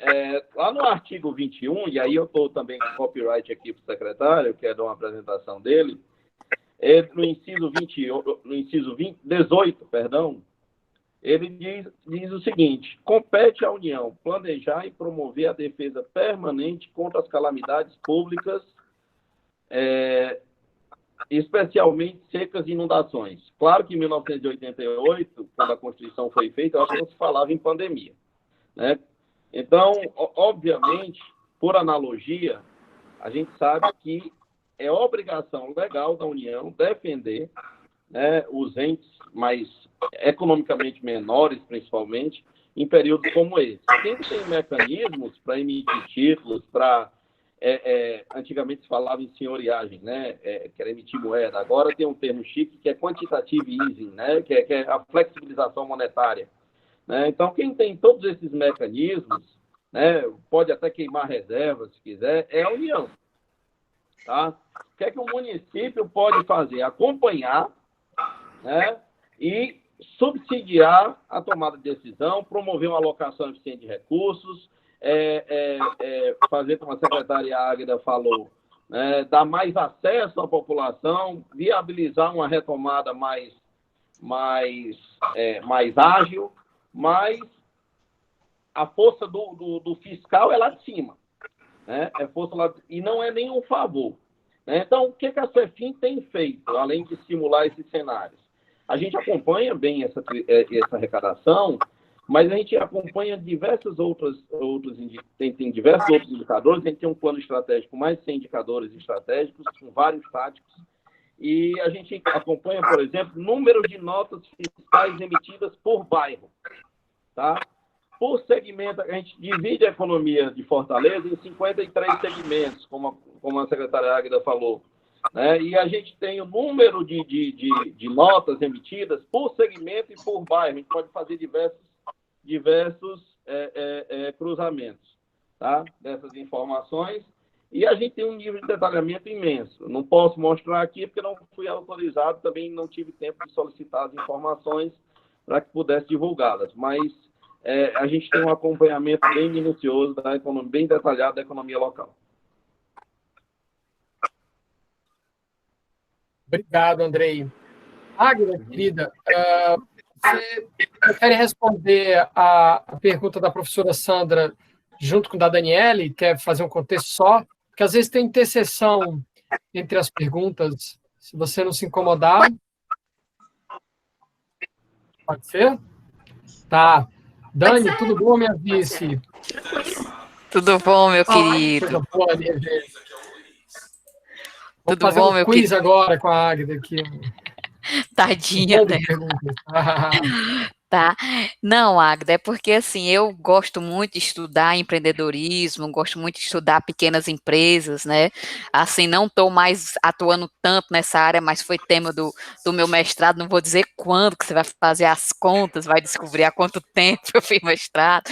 Lá no artigo 21, e aí eu estou também com copyright aqui para o secretário, que é dar uma apresentação dele, no inciso 18, ele diz o seguinte: compete à União planejar e promover a defesa permanente contra as calamidades públicas, especialmente secas e inundações. Claro que em 1988, quando a Constituição foi feita, eu acho que não se falava em pandemia. Né? Então, obviamente, por analogia, a gente sabe que é obrigação legal da União defender, né, os entes mais economicamente menores, principalmente, em períodos como esse. Quem tem mecanismos para emitir títulos, para... antigamente se falava em senhoriagem, né? Que era emitir moeda. Agora tem um termo chique que é quantitative easing, né? Que é a flexibilização monetária. Né? Então, quem tem todos esses mecanismos, né, pode até queimar reservas, se quiser, é a União. Tá? O que é que o município pode fazer? Acompanhar, né, e subsidiar a tomada de decisão, promover uma alocação eficiente de recursos, fazer como a secretária Águeda falou, dar mais acesso à população, viabilizar uma retomada mais ágil, mas a força do fiscal é lá de cima. Né? E não é nenhum favor. Né? Então, o que a CEFIM tem feito, além de simular esses cenários? A gente acompanha bem essa arrecadação, Mas a gente acompanha diversos outros tem diversos outros indicadores. A gente tem um plano estratégico com mais de 100 indicadores estratégicos, com vários táticos. E a gente acompanha, por exemplo, número de notas fiscais emitidas por bairro. Tá? Por segmento, a gente divide a economia de Fortaleza em 53 segmentos, como a secretária Águida falou. Né? E a gente tem o número de notas emitidas por segmento e por bairro. A gente pode fazer diversos cruzamentos, tá? Dessas informações. E a gente tem um nível de detalhamento imenso. Não posso mostrar aqui porque não fui autorizado, também não tive tempo de solicitar as informações para que pudesse divulgá-las. Mas a gente tem um acompanhamento bem minucioso, da economia, bem detalhado da economia local. Obrigado, Andrei. Águida, querida, você prefere responder a pergunta da professora Sandra junto com a da Daniele? Quer fazer um contexto só? Porque às vezes tem interseção entre as perguntas. Se você não se incomodar. Pode ser? Tá. Dani, tudo bom, minha vice? Tudo bom, meu querido? Coisa boa, minha gente. Vou Tudo fazer bom, um meu quiz querido? agora com a Águida aqui. Tadinha, né? Tá? Não, Agda, é porque assim, eu gosto muito de estudar empreendedorismo, gosto muito de estudar pequenas empresas, né? Assim, não estou mais atuando tanto nessa área, mas foi tema do meu mestrado, não vou dizer quando que você vai fazer as contas, vai descobrir há quanto tempo eu fiz mestrado,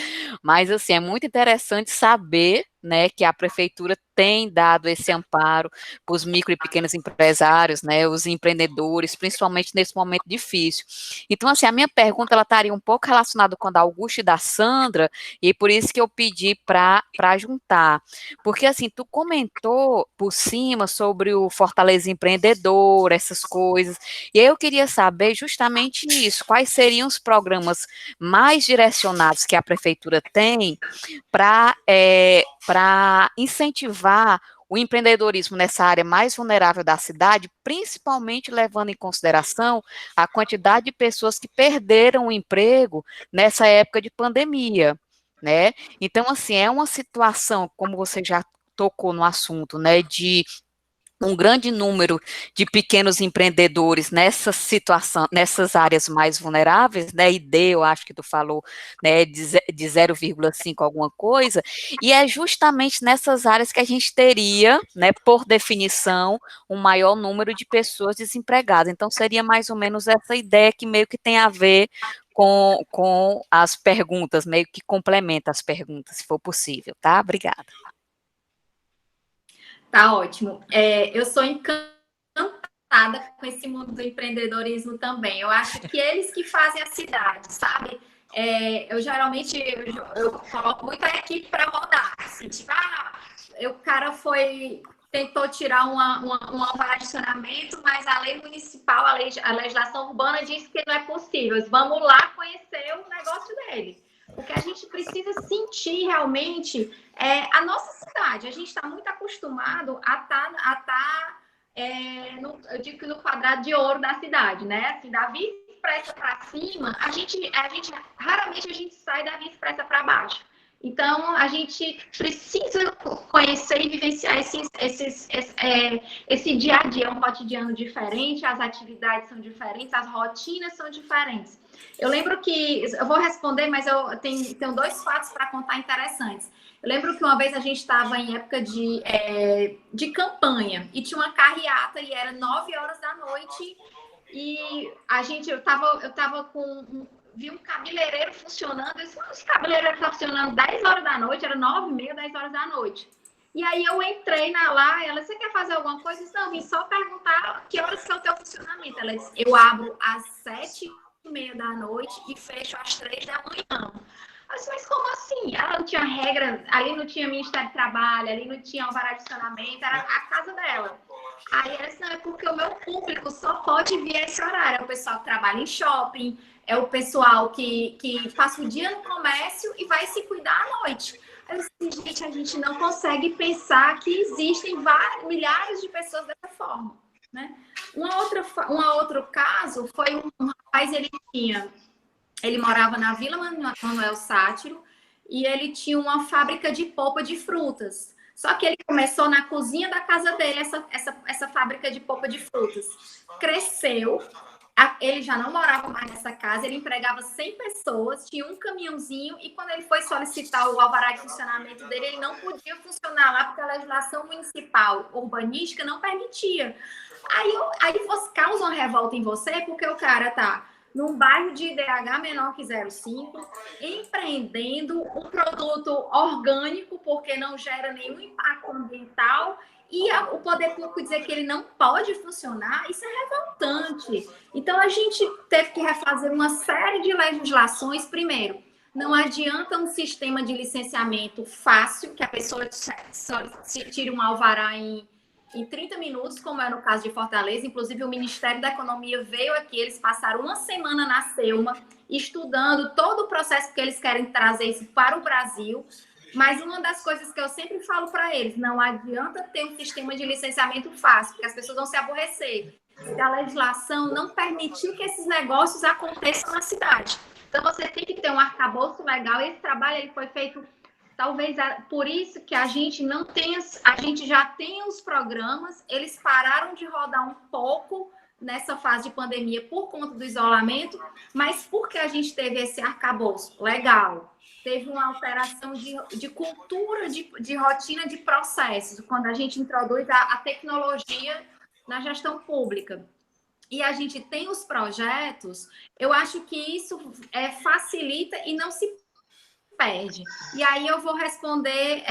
mas assim, é muito interessante saber, né, que a prefeitura tem dado esse amparo para os micro e pequenos empresários, né, os empreendedores, principalmente nesse momento difícil. Então, assim, a minha pergunta, ela estaria um pouco relacionada com a da Augusta e da Sandra, e por isso que eu pedi para juntar. Porque, assim, tu comentou por cima sobre o Fortaleza Empreendedor, essas coisas, e aí eu queria saber justamente isso, quais seriam os programas mais direcionados que a prefeitura tem para incentivar o empreendedorismo nessa área mais vulnerável da cidade, principalmente levando em consideração a quantidade de pessoas que perderam o emprego nessa época de pandemia, né? Então, assim, é uma situação, como você já tocou no assunto, né, de um grande número de pequenos empreendedores nessa situação, nessas áreas mais vulneráveis, né, eu acho que tu falou, né, de 0,5 alguma coisa, e é justamente nessas áreas que a gente teria, né, por definição, um maior número de pessoas desempregadas. Então, seria mais ou menos essa ideia que meio que tem a ver com as perguntas, meio que complementa as perguntas, se for possível, tá? Obrigada. Tá ótimo. Eu sou encantada com esse mundo do empreendedorismo também. Eu acho que eles que fazem a cidade, sabe? Eu geralmente eu coloco muita equipe para rodar. Assim, tipo, o cara tentou tirar um alvará de estacionamento, mas a lei municipal, a legislação urbana diz que não é possível. Vamos lá conhecer o negócio dele. O que a gente precisa sentir realmente é a nossa cidade. A gente está muito acostumado a estar eu digo que no quadrado de ouro da cidade, né? Assim, da Via Expressa para cima, raramente a gente sai da Via Expressa para baixo. Então, a gente precisa conhecer e vivenciar esse dia a dia, um cotidiano diferente, as atividades são diferentes, as rotinas são diferentes. Eu lembro que, eu vou responder, mas eu tenho dois fatos para contar interessantes. Eu lembro que uma vez a gente estava em época de campanha e tinha uma carreata e era 9 horas da noite e eu tava vi um cabeleireiro funcionando, esse cabeleireiro estava funcionando 10 horas da noite, era 9h30, 10 horas da noite. E aí eu entrei lá, ela, você quer fazer alguma coisa? Eu disse, não, eu vim só perguntar que horas que é o teu funcionamento. Ela disse, eu abro às 7h30 da noite e fecho às 3 da manhã. Eu disse, mas como assim? Ela não tinha regra, ali não tinha Ministério do Trabalho, ali não tinha alvará de estacionamento, era a casa dela. Aí ela disse, não, é porque o meu público só pode vir a esse horário. É o pessoal que trabalha em shopping, é o pessoal que passa o dia no comércio e vai se cuidar à noite. Eu disse, gente, a gente não consegue pensar que existem milhares de pessoas dessa forma, né? Um outro caso foi um rapaz, ele tinha Ele morava na Vila Manuel Sátiro e ele tinha uma fábrica de polpa de frutas. Só que ele começou na cozinha da casa dele, essa fábrica de polpa de frutas. Cresceu, ele já não morava mais nessa casa, ele empregava 100 pessoas, tinha um caminhãozinho, e quando ele foi solicitar o alvará de funcionamento dele, ele não podia funcionar lá, porque a legislação municipal urbanística não permitia. Aí você causa uma revolta em você, porque o cara tá num bairro de IDH menor que 0,5, empreendendo um produto orgânico, porque não gera nenhum impacto ambiental, e o poder público dizer que ele não pode funcionar, isso é revoltante. Então, a gente teve que refazer uma série de legislações. Primeiro, não adianta um sistema de licenciamento fácil, que a pessoa tire um alvará em 30 minutos, como é no caso de Fortaleza. Inclusive, o Ministério da Economia veio aqui, eles passaram uma semana na Selma, estudando todo o processo, porque eles querem trazer isso para o Brasil. Mas uma das coisas que eu sempre falo para eles, não adianta ter um sistema de licenciamento fácil, porque as pessoas vão se aborrecer se a legislação não permitir que esses negócios aconteçam na cidade. Então, você tem que ter um arcabouço legal. Esse trabalho ele foi feito, talvez por isso que a gente não tem, a gente já tem os programas, eles pararam de rodar um pouco nessa fase de pandemia por conta do isolamento, mas porque a gente teve esse arcabouço legal, teve uma alteração de cultura, de rotina de processos, quando a gente introduz a tecnologia na gestão pública. E a gente tem os projetos, eu acho que isso facilita e não se perde. E aí eu vou responder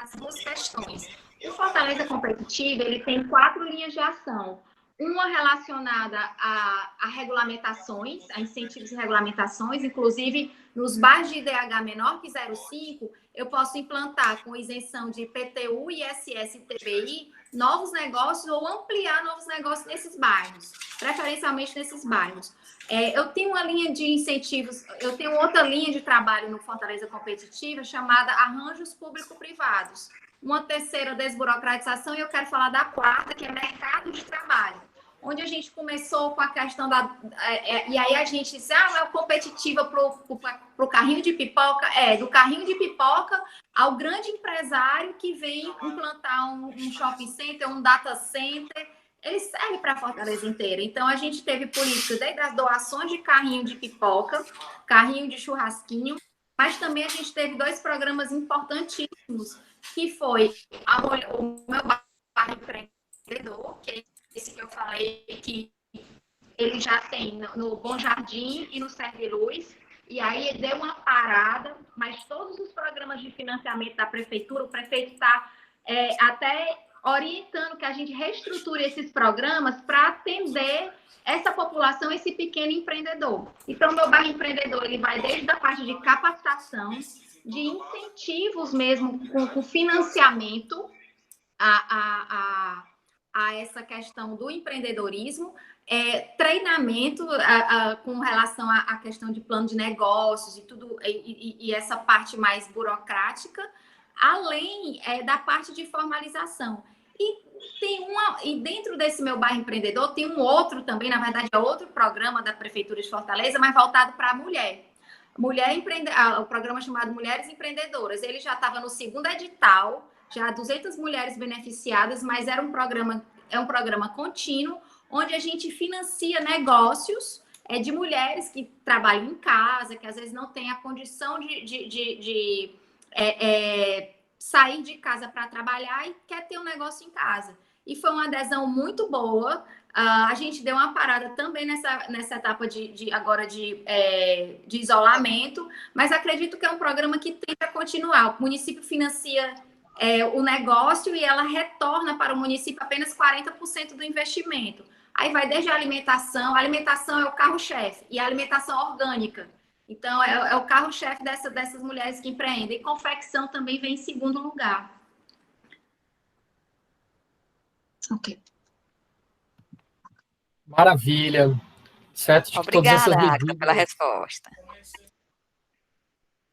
as duas questões. O Fortaleza Competitivo, ele tem 4 linhas de ação. Uma relacionada a regulamentações, a incentivos e regulamentações, inclusive nos bairros de IDH menor que 0,5, eu posso implantar com isenção de IPTU, ISS e TBI novos negócios ou ampliar novos negócios nesses bairros, preferencialmente nesses bairros. Eu tenho uma linha de incentivos, eu tenho outra linha de trabalho no Fortaleza Competitiva chamada Arranjos Público-Privados. Uma terceira, desburocratização, e eu quero falar da quarta, que é mercado de trabalho, onde a gente começou com a questão e aí a gente disse, é competitiva para o carrinho de pipoca. Do carrinho de pipoca ao grande empresário que vem implantar um shopping center, um data center, ele serve para a Fortaleza inteira. Então, a gente teve política desde as doações de carrinho de pipoca, carrinho de churrasquinho, mas também a gente teve 2 programas importantíssimos, que foi o meu bairro empreendedor, que é esse que eu falei, que ele já tem no Bom Jardim e no Serviluz, e aí ele deu uma parada, mas todos os programas de financiamento da prefeitura, o prefeito está até orientando que a gente reestruture esses programas para atender essa população, esse pequeno empreendedor. Então, meu bairro empreendedor, ele vai desde a parte de capacitação, de incentivos mesmo, com financiamento a essa questão do empreendedorismo, treinamento com relação à questão de plano de negócios e tudo, e essa parte mais burocrática, além da parte de formalização. E dentro desse meu bairro empreendedor tem um outro também, na verdade é outro programa da Prefeitura de Fortaleza, mas voltado para a mulher. O programa chamado Mulheres Empreendedoras. Ele já estava no 2º edital, já 200 mulheres beneficiadas, mas é um programa contínuo, onde a gente financia negócios de mulheres que trabalham em casa, que às vezes não têm a condição de sair de casa para trabalhar e quer ter um negócio em casa. E foi uma adesão muito boa. A gente deu uma parada também nessa etapa agora de isolamento, mas acredito que é um programa que tem para continuar. O município financia o negócio e ela retorna para o município apenas 40% do investimento. Aí vai desde a alimentação é o carro-chefe, e a alimentação orgânica. Então, é o carro-chefe dessas mulheres que empreendem. E confecção também vem em 2º lugar. Ok. Maravilha. Certo? Obrigada, Agatha, pela resposta.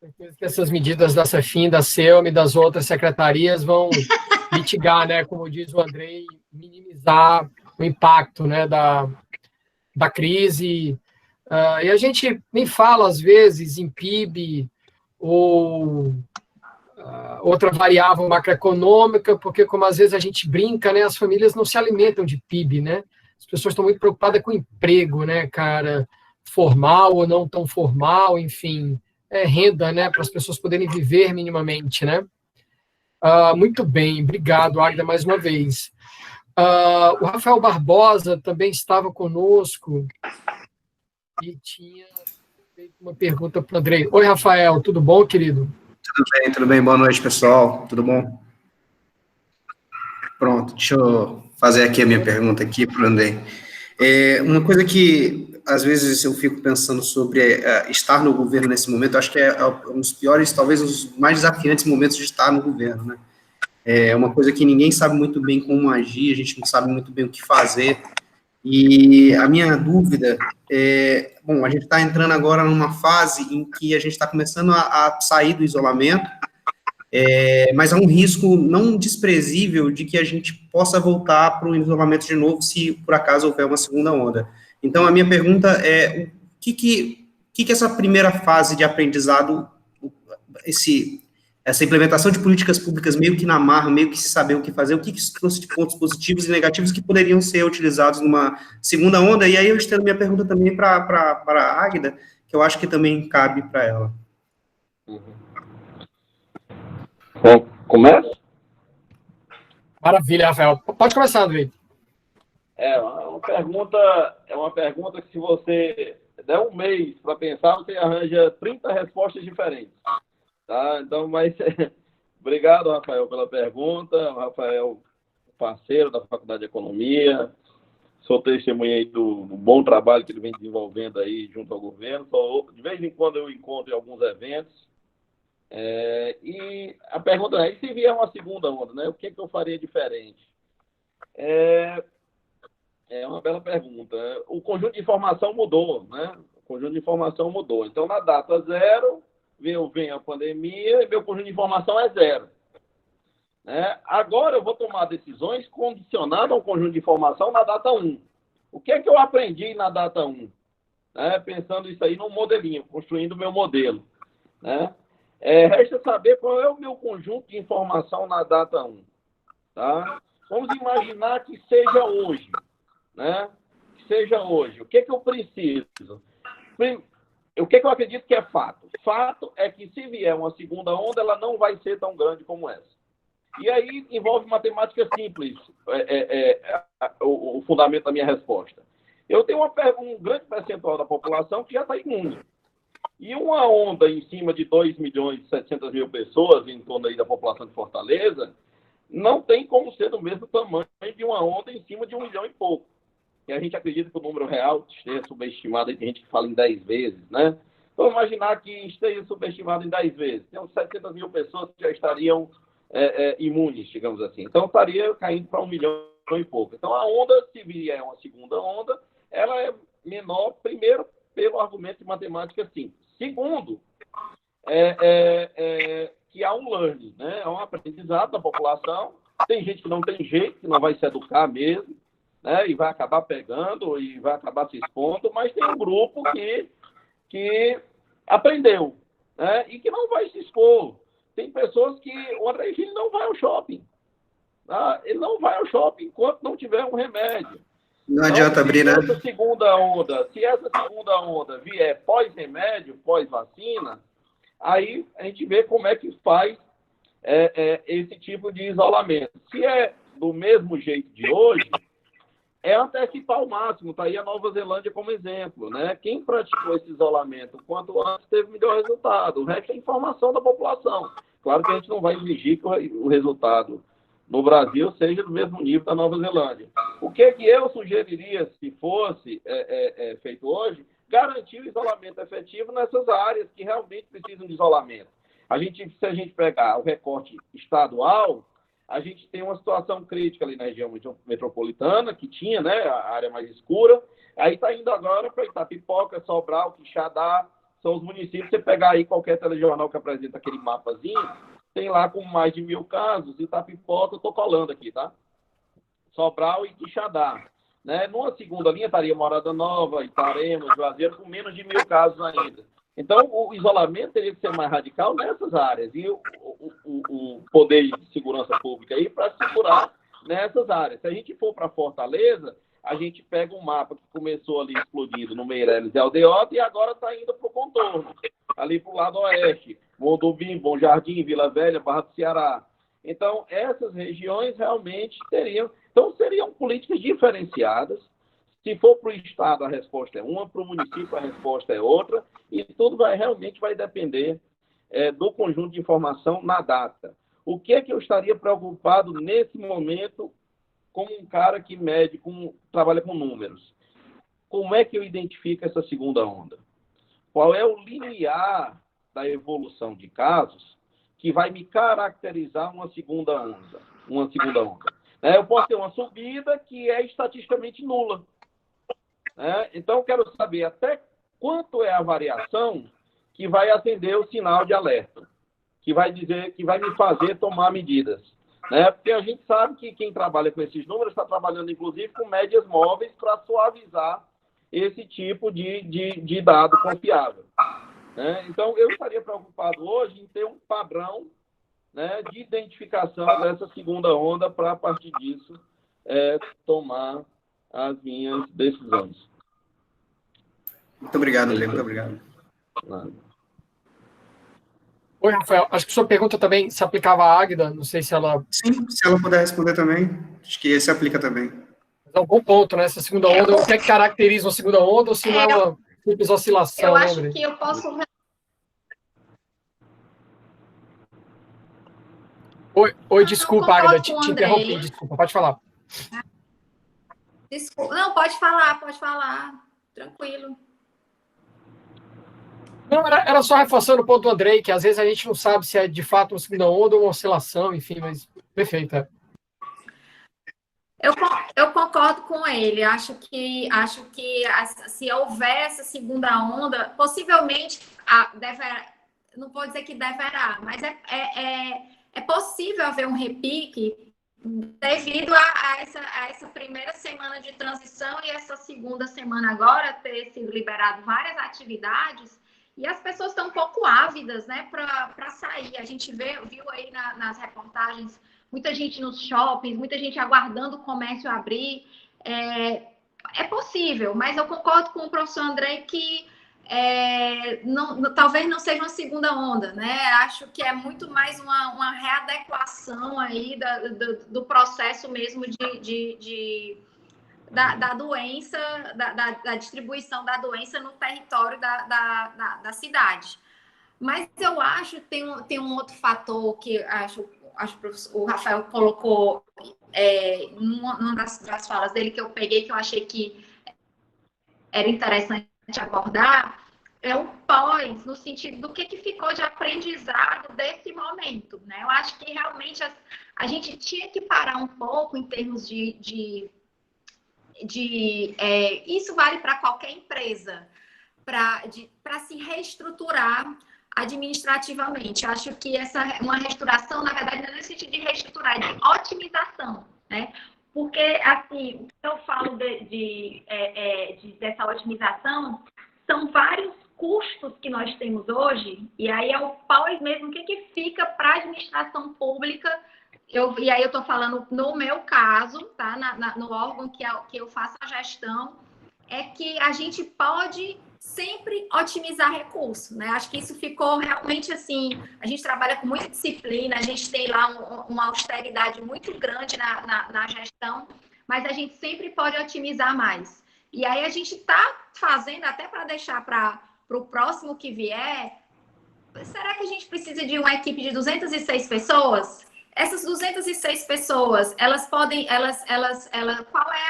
Certeza que essas medidas da Cefim, da Selma e das outras secretarias vão mitigar, né, como diz o Andrei, minimizar o impacto, né, da crise, E a gente nem fala, às vezes, em PIB ou outra variável macroeconômica, porque, como às vezes a gente brinca, né, as famílias não se alimentam de PIB, né? As pessoas estão muito preocupadas com emprego, né, cara? Formal ou não tão formal, enfim, renda, né, para as pessoas poderem viver minimamente, né? Muito bem, obrigado, Agda, mais uma vez. O Rafael Barbosa também estava conosco e tinha feito uma pergunta para o Andrei. Oi, Rafael, tudo bom, querido? Tudo bem, boa noite, pessoal, tudo bom? Pronto, deixa eu fazer aqui a minha pergunta aqui para o Andrei. Uma coisa que, às vezes, eu fico pensando sobre estar no governo nesse momento, eu acho que é um dos piores, talvez um dos mais desafiantes momentos de estar no governo, né? É uma coisa que ninguém sabe muito bem como agir, a gente não sabe muito bem o que fazer, e a minha dúvida bom, a gente está entrando agora numa fase em que a gente está começando a sair do isolamento, mas há um risco não desprezível de que a gente possa voltar para o isolamento de novo se por acaso houver uma segunda onda. Então, a minha pergunta é, o que essa primeira fase de aprendizado, essa implementação de políticas públicas meio que na marra, meio que se saber o que fazer, o que isso trouxe de pontos positivos e negativos que poderiam ser utilizados numa segunda onda? E aí eu estendo minha pergunta também para a Águida, que eu acho que também cabe para ela. Bom, começa? Maravilha, Rafael. Pode começar, Andrei. É uma pergunta que, se você der um mês para pensar, você arranja 30 respostas diferentes. Tá? Então, mas obrigado, Rafael, pela pergunta. O Rafael, parceiro da Faculdade de Economia, sou testemunha aí do bom trabalho que ele vem desenvolvendo aí junto ao governo. De vez em quando eu encontro em alguns eventos. E a pergunta é, e se vier uma segunda onda, né? O que eu faria diferente? É uma bela pergunta. O conjunto de informação mudou, né? O conjunto de informação mudou. Então, na data 0, vem a pandemia e meu conjunto de informação é 0. Né? Agora eu vou tomar decisões condicionadas ao conjunto de informação na data 1. O que é que eu aprendi na data 1? Pensando isso aí num modelinho, construindo o meu modelo. Né? Resta saber qual é o meu conjunto de informação na data 1. Tá? Vamos imaginar que seja hoje. Né? Que seja hoje. O que eu preciso? O que eu acredito que é fato? Fato é que, se vier uma segunda onda, ela não vai ser tão grande como essa. E aí envolve matemática simples, o fundamento da minha resposta. Eu tenho um grande percentual da população que já está imune. E uma onda em cima de 2.700.000 pessoas, em torno aí da população de Fortaleza, não tem como ser do mesmo tamanho de uma onda em cima de 1 milhão e pouco. E a gente acredita que o número real esteja subestimado, tem gente que fala em 10 vezes, né? Então, imaginar que esteja subestimado em 10 vezes. Tem uns 700.000 pessoas que já estariam imunes, digamos assim. Então, estaria caindo para 1 milhão e pouco. Então, a onda, se vier uma segunda onda, ela é menor, primeiro, pelo argumento de matemática simples. Segundo, que há um learning, né? Há um aprendizado da população. Tem gente que não tem jeito, que não vai se educar mesmo, né, e vai acabar pegando e vai acabar se expondo, mas tem um grupo que aprendeu, né, e que não vai se expor. Tem pessoas que o André Gil não vai ao shopping. Tá? Ele não vai ao shopping enquanto não tiver um remédio. Não adianta abrir, né? Se essa segunda onda vier pós-remédio, pós-vacina, aí a gente vê como é que faz esse tipo de isolamento. Se é do mesmo jeito de hoje, é antecipar ao máximo. Está aí a Nova Zelândia como exemplo. Né? Quem praticou esse isolamento quanto antes teve melhor resultado. O resto é informação da população. Claro que a gente não vai exigir que o resultado no Brasil seja do mesmo nível da Nova Zelândia. O que eu sugeriria, se fosse feito hoje? Garantir o isolamento efetivo nessas áreas que realmente precisam de isolamento. Se a gente pegar o recorte estadual, a gente tem uma situação crítica ali na região metropolitana, que tinha, né, a área mais escura. Aí está indo agora para Itapipoca, Sobral, Quixadá, são os municípios. Você pegar aí qualquer telejornal que apresenta aquele mapazinho, tem lá com mais de 1.000 casos. Itapipoca, eu estou colando aqui, tá? Sobral e Quixadá. né? Numa segunda linha estaria Morada Nova, Itarema, Juazeiro, com menos de 1.000 casos ainda. Então, o isolamento teria que ser mais radical nessas áreas. E o poder de segurança pública aí para segurar nessas áreas. Se a gente for para Fortaleza, a gente pega um mapa que começou ali explodindo no Meireles e Aldeota e agora está indo para o contorno, ali para o lado oeste, Mondubim, Bom Jardim, Vila Velha, Barra do Ceará. Então, essas regiões realmente seriam políticas diferenciadas. Se for para o Estado, a resposta é uma, para o município, a resposta é outra, e tudo realmente vai depender do conjunto de informação na data. O que é que eu estaria preocupado nesse momento como um cara que trabalha com números? Como é que eu identifico essa segunda onda? Qual é o limiar da evolução de casos que vai me caracterizar uma segunda onda? Eu posso ter uma subida que é estatisticamente nula. Então, eu quero saber até quanto é a variação que vai atender o sinal de alerta, que vai me fazer tomar medidas. Porque a gente sabe que quem trabalha com esses números está trabalhando, inclusive, com médias móveis para suavizar esse tipo de dado confiável. Então, eu estaria preocupado hoje em ter um padrão, de identificação dessa segunda onda para, a partir disso, tomar as minhas decisões. Muito obrigado, André. Muito obrigado. Oi, Rafael. Acho que sua pergunta também se aplicava à Águida. Não sei se ela... Sim, se ela puder responder também. Acho que esse aplica também. É um bom ponto, né? Essa segunda onda. O que é que caracteriza uma segunda onda ou se não é uma simples oscilação? Eu acho que eu posso... Oi, desculpa, Águida. Te interrompi. Desculpa, pode falar. Desculpa. Não, pode falar. Tranquilo. Não, era só reforçando o ponto do Andrei, que às vezes a gente não sabe se é de fato uma segunda onda ou uma oscilação, enfim, mas perfeito. Eu concordo com ele. Acho que se houver essa segunda onda, possivelmente não vou dizer que deverá, mas é possível haver um repique devido a essa primeira semana de transição e essa segunda semana agora ter sido liberado várias atividades. E as pessoas estão um pouco ávidas, né, para sair. A gente viu aí nas reportagens muita gente nos shoppings, muita gente aguardando o comércio abrir. É possível, mas eu concordo com o professor André que talvez não seja uma segunda onda, né? Acho que é muito mais uma readequação aí do processo mesmo da doença, da distribuição da doença no território da cidade. Mas eu acho que tem um outro fator que acho que o Rafael colocou numa das falas dele que eu peguei, que eu achei que era interessante abordar, é o pós, no sentido do que ficou de aprendizado desse momento, né? Eu acho que realmente a gente tinha que parar um pouco em termos isso vale para qualquer empresa, para se reestruturar administrativamente. Acho que uma reestruturação, na verdade, não é no sentido de reestruturar, é de otimização, né? Porque, assim, eu falo dessa otimização, são vários custos que nós temos hoje, e aí é o pós mesmo, o que fica para a administração pública. E aí eu estou falando no meu caso, tá? No órgão que eu faço a gestão, é que a gente pode sempre otimizar recursos, né? Acho que isso ficou realmente assim, a gente trabalha com muita disciplina, a gente tem lá uma austeridade muito grande na gestão, mas a gente sempre pode otimizar mais. E aí a gente está fazendo, até para deixar para o próximo que vier, será que a gente precisa de uma equipe de 206 pessoas? Essas 206 pessoas, elas podem, qual é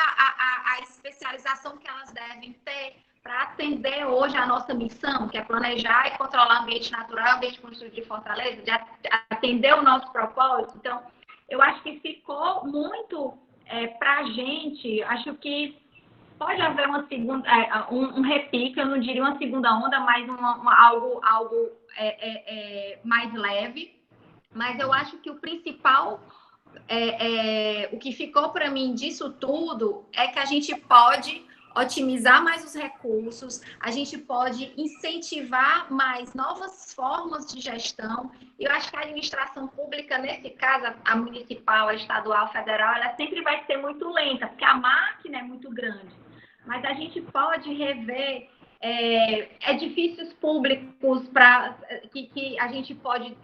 a especialização que elas devem ter para atender hoje a nossa missão, que é planejar e controlar o ambiente natural, o ambiente construído de Fortaleza, de atender o nosso propósito? Então, eu acho que ficou muito para a gente, acho que pode haver uma segunda, um repique, eu não diria uma segunda onda, mas algo mais leve. Mas eu acho que o principal o que ficou para mim disso tudo é que a gente pode otimizar mais os recursos, a gente pode incentivar mais novas formas de gestão. Eu acho que a administração pública, nesse caso, a municipal, a estadual, a federal, ela sempre vai ser muito lenta, porque a máquina é muito grande. Mas a gente pode rever edifícios públicos que a gente pode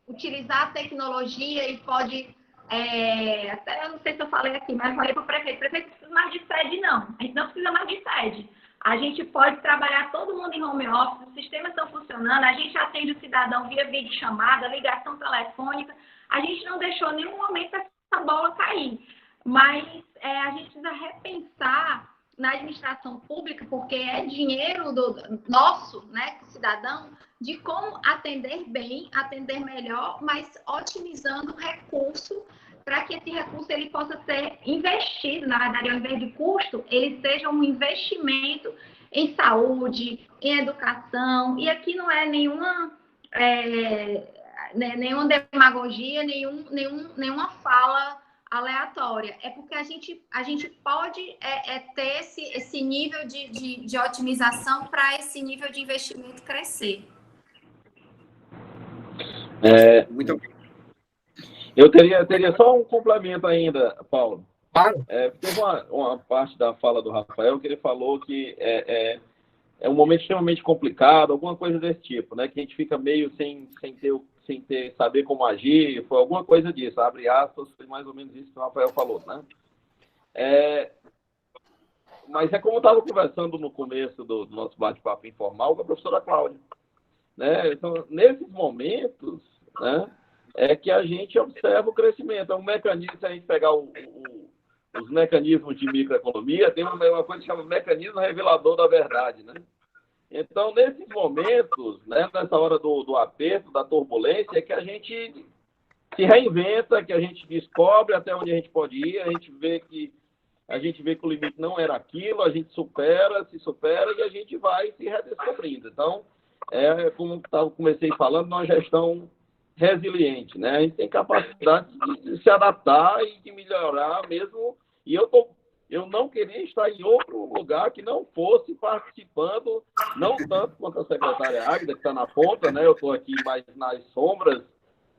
utilizar a tecnologia e pode... até eu não sei se eu falei aqui, mas eu falei para o prefeito não precisa mais de sede, não. A gente não precisa mais de sede. A gente pode trabalhar todo mundo em home office, os sistemas estão funcionando, a gente atende o cidadão via videochamada, ligação telefônica. A gente não deixou nenhum momento essa bola cair. Mas a gente precisa repensar na administração pública, porque é dinheiro nosso, né, cidadão, de como atender bem, atender melhor, mas otimizando o recurso para que esse recurso ele possa ser investido, na verdade, ao invés de custo, ele seja um investimento em saúde, em educação, e aqui não é nenhuma demagogia, nenhuma fala aleatória, é porque a gente pode ter esse nível de otimização para esse nível de investimento crescer. Muito obrigado. Eu teria só um complemento ainda, Paulo. Claro. Teve uma parte da fala do Rafael que ele falou que é um momento extremamente complicado, alguma coisa desse tipo, né? Que a gente fica meio sem saber como agir, foi alguma coisa disso, abre aspas, foi mais ou menos isso que o Rafael falou, né? Mas como eu estava conversando no começo do nosso bate-papo informal com a professora Cláudia, né? Então, nesses momentos, né, é que a gente observa o crescimento. É um mecanismo, se a gente pegar os mecanismos de microeconomia, tem uma coisa que chama mecanismo revelador da verdade, né? Então, nesses momentos, né, nessa hora do aperto, da turbulência, é que a gente se reinventa, que a gente descobre até onde a gente pode ir, a gente vê que o limite não era aquilo, a gente se supera e a gente vai se redescobrindo. Então, como eu comecei falando, uma gestão resiliente, né? A gente tem capacidade de se adaptar e de melhorar mesmo. E eu não queria estar em outro lugar que não fosse participando, não tanto quanto a secretária Águida, que está na ponta, né? Eu estou aqui mais nas sombras,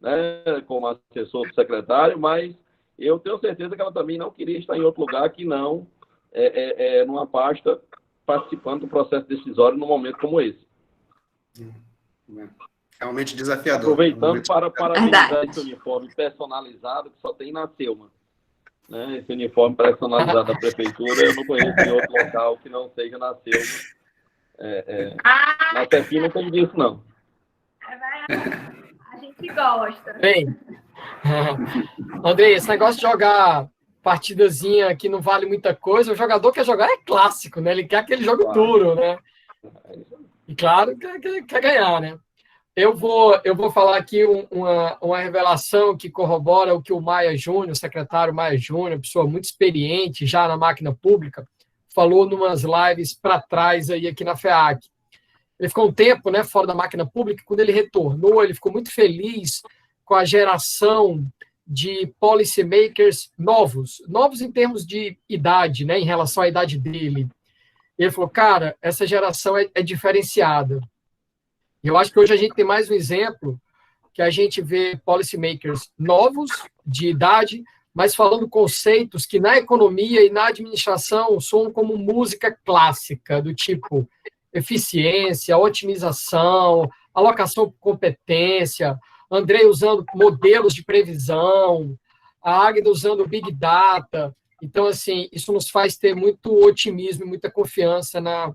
né? Como assessor do secretário, mas eu tenho certeza que ela também não queria estar em outro lugar que não numa pasta participando do processo decisório num momento como esse. Realmente desafiador. Aproveitando para parabenizar esse uniforme personalizado que só tem na Selma. Né? Esse uniforme personalizado da prefeitura, eu não conheço em outro local que não seja na Selma. Na Cefinha não tem disso, não. A gente gosta. Bem, Andrei, esse negócio de jogar partidazinha que não vale muita coisa, o jogador quer jogar clássico, né? Ele quer aquele jogo duro, né? E claro, quer ganhar, né? Eu vou falar aqui uma revelação que corrobora o que o Maia Júnior, o secretário Maia Júnior, pessoa muito experiente já na máquina pública, falou numas lives para trás aí aqui na FEAC. Ele ficou um tempo, né, fora da máquina pública, quando ele retornou, ele ficou muito feliz com a geração de policymakers novos em termos de idade, né, em relação à idade dele. Ele falou, cara, essa geração é diferenciada. E eu acho que hoje a gente tem mais um exemplo que a gente vê policymakers novos, de idade, mas falando conceitos que na economia e na administração soam como música clássica, do tipo eficiência, otimização, alocação por competência, Andrei usando modelos de previsão, a Águida usando Big Data. Então, assim, isso nos faz ter muito otimismo e muita confiança na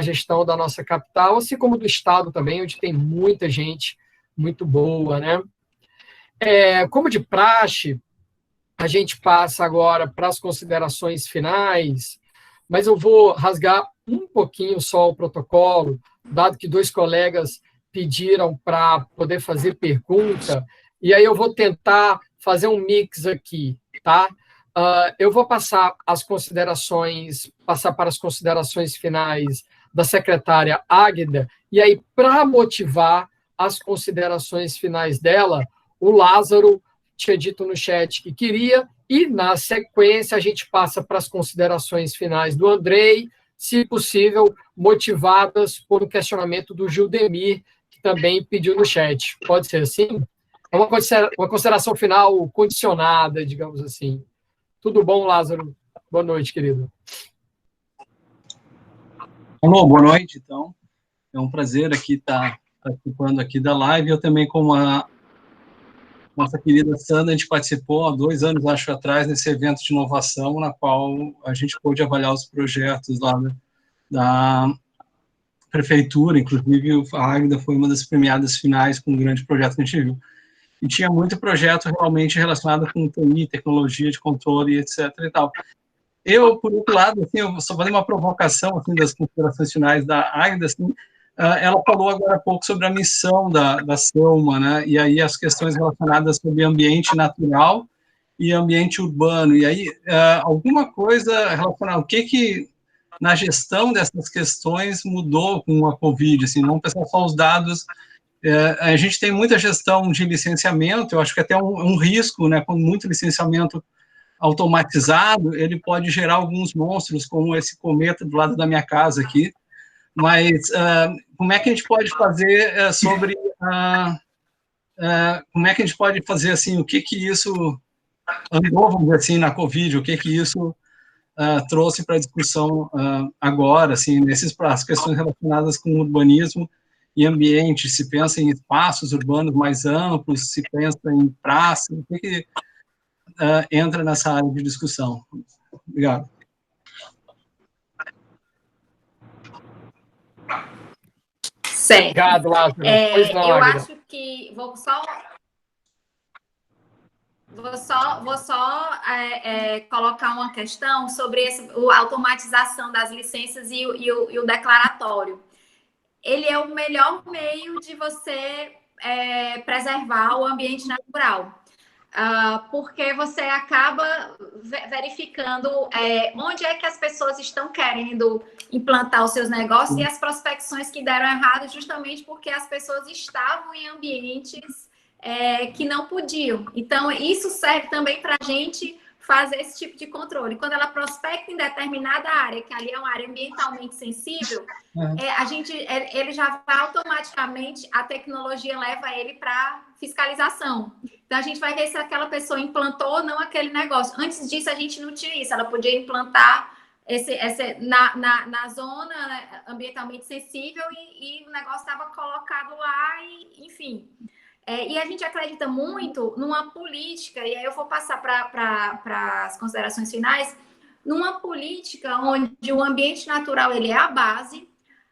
gestão da nossa capital, assim como do Estado também, onde tem muita gente muito boa, né? Como de praxe, a gente passa agora para as considerações finais, mas eu vou rasgar um pouquinho só o protocolo, dado que 2 colegas pediram para poder fazer pergunta, e aí eu vou tentar fazer um mix aqui, tá? Eu vou passar para as considerações finais da secretária Águida, e aí, para motivar as considerações finais dela, o Lázaro tinha dito no chat que queria, e, na sequência, a gente passa para as considerações finais do Andrei, se possível, motivadas por um questionamento do Gildemir, que também pediu no chat. Pode ser assim? É uma consideração final condicionada, digamos assim. Tudo bom, Lázaro? Boa noite, querido. Alô, boa noite, então. É um prazer aqui estar participando aqui da live. Eu também, como a nossa querida Sandra, a gente participou há 2 anos, acho, atrás, nesse evento de inovação, na qual a gente pôde avaliar os projetos lá da prefeitura, inclusive a Águida foi uma das premiadas finais com um grande projeto que a gente viu. E tinha muito projeto realmente relacionado com TI, tecnologia de controle, etc. e tal. Eu, por outro lado, assim, eu só fazer uma provocação assim, das considerações finais da Águida, assim, ela falou agora há pouco sobre a missão da Selma, né? E aí as questões relacionadas sobre ambiente natural e ambiente urbano. E aí, alguma coisa relacionada, o que na gestão dessas questões mudou com a Covid, assim, não pensar só os dados. A gente tem muita gestão de licenciamento, eu acho que até um risco, né, com muito licenciamento automatizado, ele pode gerar alguns monstros, como esse cometa do lado da minha casa aqui, mas como é que a gente pode fazer como é que a gente pode fazer, assim, o que isso andou, vamos dizer assim, na Covid, o que isso trouxe para a discussão agora, assim, as questões relacionadas com urbanismo e ambiente, se pensa em espaços urbanos mais amplos, se pensa em praças, o que entra nessa área de discussão. Obrigado. Certo. Obrigado, Lázaro. Pois não, eu Águida. acho que vou só colocar uma questão sobre a automatização das licenças e o declaratório. Ele é o melhor meio de você preservar o ambiente natural. Porque você acaba verificando onde é que as pessoas estão querendo implantar os seus negócios e as prospecções que deram errado justamente porque as pessoas estavam em ambientes que não podiam. Então, isso serve também para a gente fazer esse tipo de controle. Quando ela prospecta em determinada área, que ali é uma área ambientalmente sensível, ele já vai automaticamente, a tecnologia leva ele para fiscalização. Então, a gente vai ver se aquela pessoa implantou ou não aquele negócio. Antes disso, a gente não tinha isso. Ela podia implantar na zona ambientalmente sensível e o negócio estava colocado lá, enfim. E a gente acredita muito numa política, e aí eu vou passar para as considerações finais, numa política onde o ambiente natural ele é a base,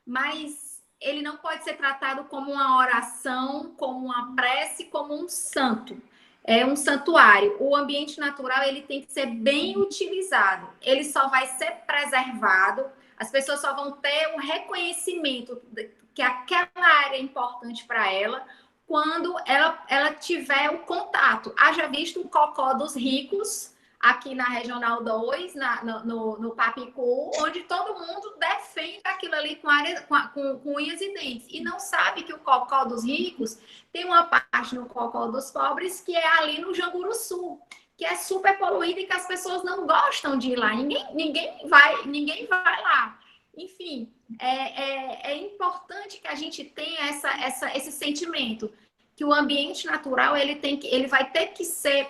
mas ele não pode ser tratado como uma oração, como uma prece, como um santo. É um santuário. O ambiente natural ele tem que ser bem utilizado. Ele só vai ser preservado, as pessoas só vão ter um reconhecimento que aquela área é importante para ela, quando ela tiver o contato. Haja visto o cocó dos ricos, aqui na Regional 2, no Papicu, onde todo mundo defende aquilo ali com unhas e dentes. E não sabe que o cocó dos ricos tem uma parte no cocó dos pobres que é ali no Janguruçu, que é super poluída e que as pessoas não gostam de ir lá. Ninguém vai lá. Enfim, é importante que a gente tenha esse sentimento que o ambiente natural ele vai ter que ser,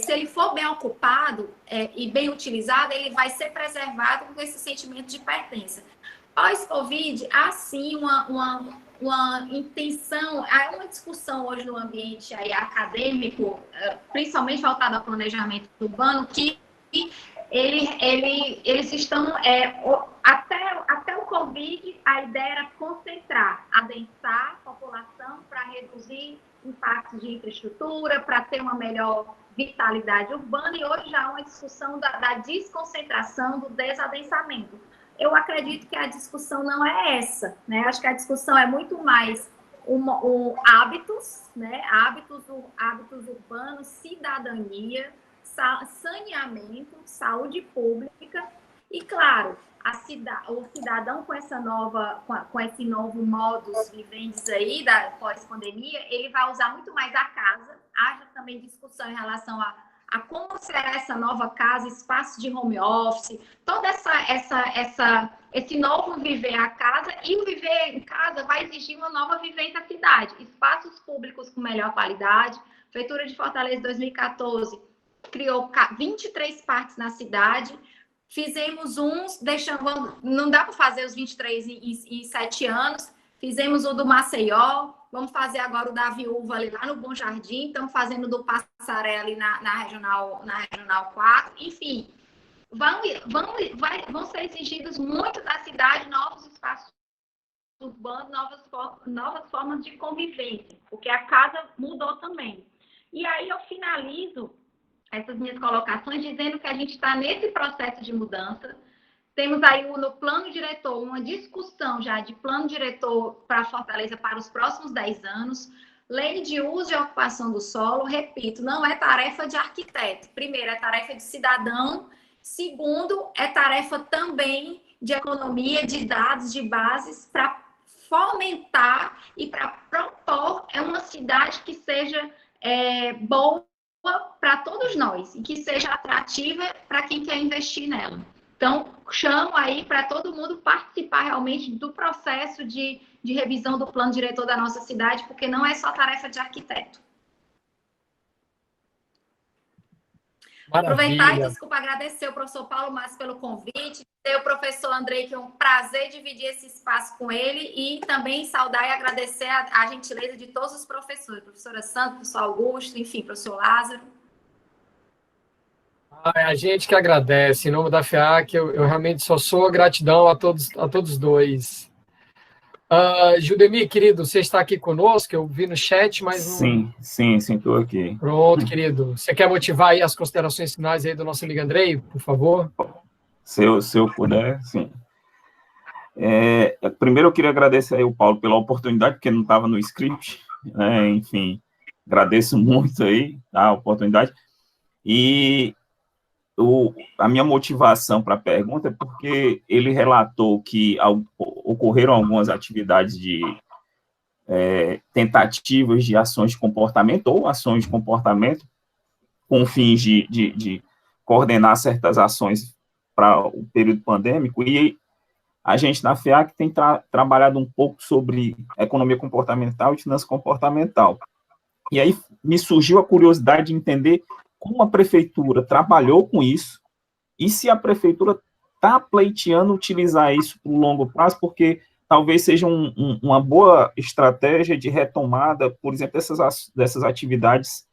se ele for bem ocupado e bem utilizado, ele vai ser preservado com esse sentimento de pertença. Pós-Covid, há sim uma intenção, há uma discussão hoje no ambiente aí acadêmico, principalmente voltado ao planejamento urbano, que eles estão, até o Covid, a ideia era concentrar, adensar a população para reduzir impactos de infraestrutura, para ter uma melhor vitalidade urbana, e hoje já há uma discussão da desconcentração, do desadensamento. Eu acredito que a discussão não é essa, né? Acho que a discussão é muito mais hábitos, né? Hábitos urbanos, cidadania, saneamento, saúde pública e, claro, o cidadão com com esse novo modus vivendi aí da pós-pandemia, ele vai usar muito mais a casa. Haja também discussão em relação a como será essa nova casa, espaço de home office, todo esse novo viver a casa, e o viver em casa vai exigir uma nova vivência à cidade. Espaços públicos com melhor qualidade. A Prefeitura de Fortaleza, em 2014, criou 23 parques na cidade. Fizemos uns, não dá para fazer os 23 em 7 anos. Fizemos o do Maceió, vamos fazer agora o da Viúva ali lá no Bom Jardim, estamos fazendo o do Passaré ali na Regional 4. Enfim, vão ser exigidos muito da cidade novos espaços urbanos, novas formas de convivência, porque a casa mudou também. E aí eu finalizo essas minhas colocações dizendo que a gente está nesse processo de mudança. Temos aí no plano diretor uma discussão já de plano diretor para Fortaleza para os próximos 10 anos. Lei de uso e ocupação do solo, repito, não é tarefa de arquiteto. Primeiro, é tarefa de cidadão. Segundo, é tarefa também de economia, de dados, de bases, para fomentar e para propor uma cidade que seja boa para todos nós e que seja atrativa para quem quer investir nela. Então, chamo aí para todo mundo participar realmente do processo de revisão do plano diretor da nossa cidade, porque não é só tarefa de arquiteto. Maravilha. Aproveitar e, desculpa, agradecer ao professor Paulo Matos pelo convite, o professor Andrei, que é um prazer dividir esse espaço com ele, e também saudar e agradecer a gentileza de todos os professores, professora Sandra, professor Augusto, enfim, professor Lázaro. A gente que agradece, em nome da FEAC, eu realmente só sou gratidão a todos dois. Judemir, querido, você está aqui conosco? Eu vi no chat, mas não... Sim, estou aqui. Pronto, querido. Você quer motivar aí as considerações finais aí do nosso amigo Andrei, por favor? Se eu puder, sim. Primeiro eu queria agradecer aí o Paulo pela oportunidade, porque não estava no script, né? Enfim, agradeço muito aí a oportunidade. E a minha motivação para a pergunta é porque ele relatou que ocorreram algumas atividades de tentativas de ações de comportamento ou ações de comportamento com fins de coordenar certas ações para o período pandêmico, e a gente na FEAC tem trabalhado um pouco sobre economia comportamental e finança comportamental. E aí me surgiu a curiosidade de entender como a prefeitura trabalhou com isso e se a prefeitura está pleiteando utilizar isso por longo prazo, porque talvez seja uma boa estratégia de retomada, por exemplo, dessas atividades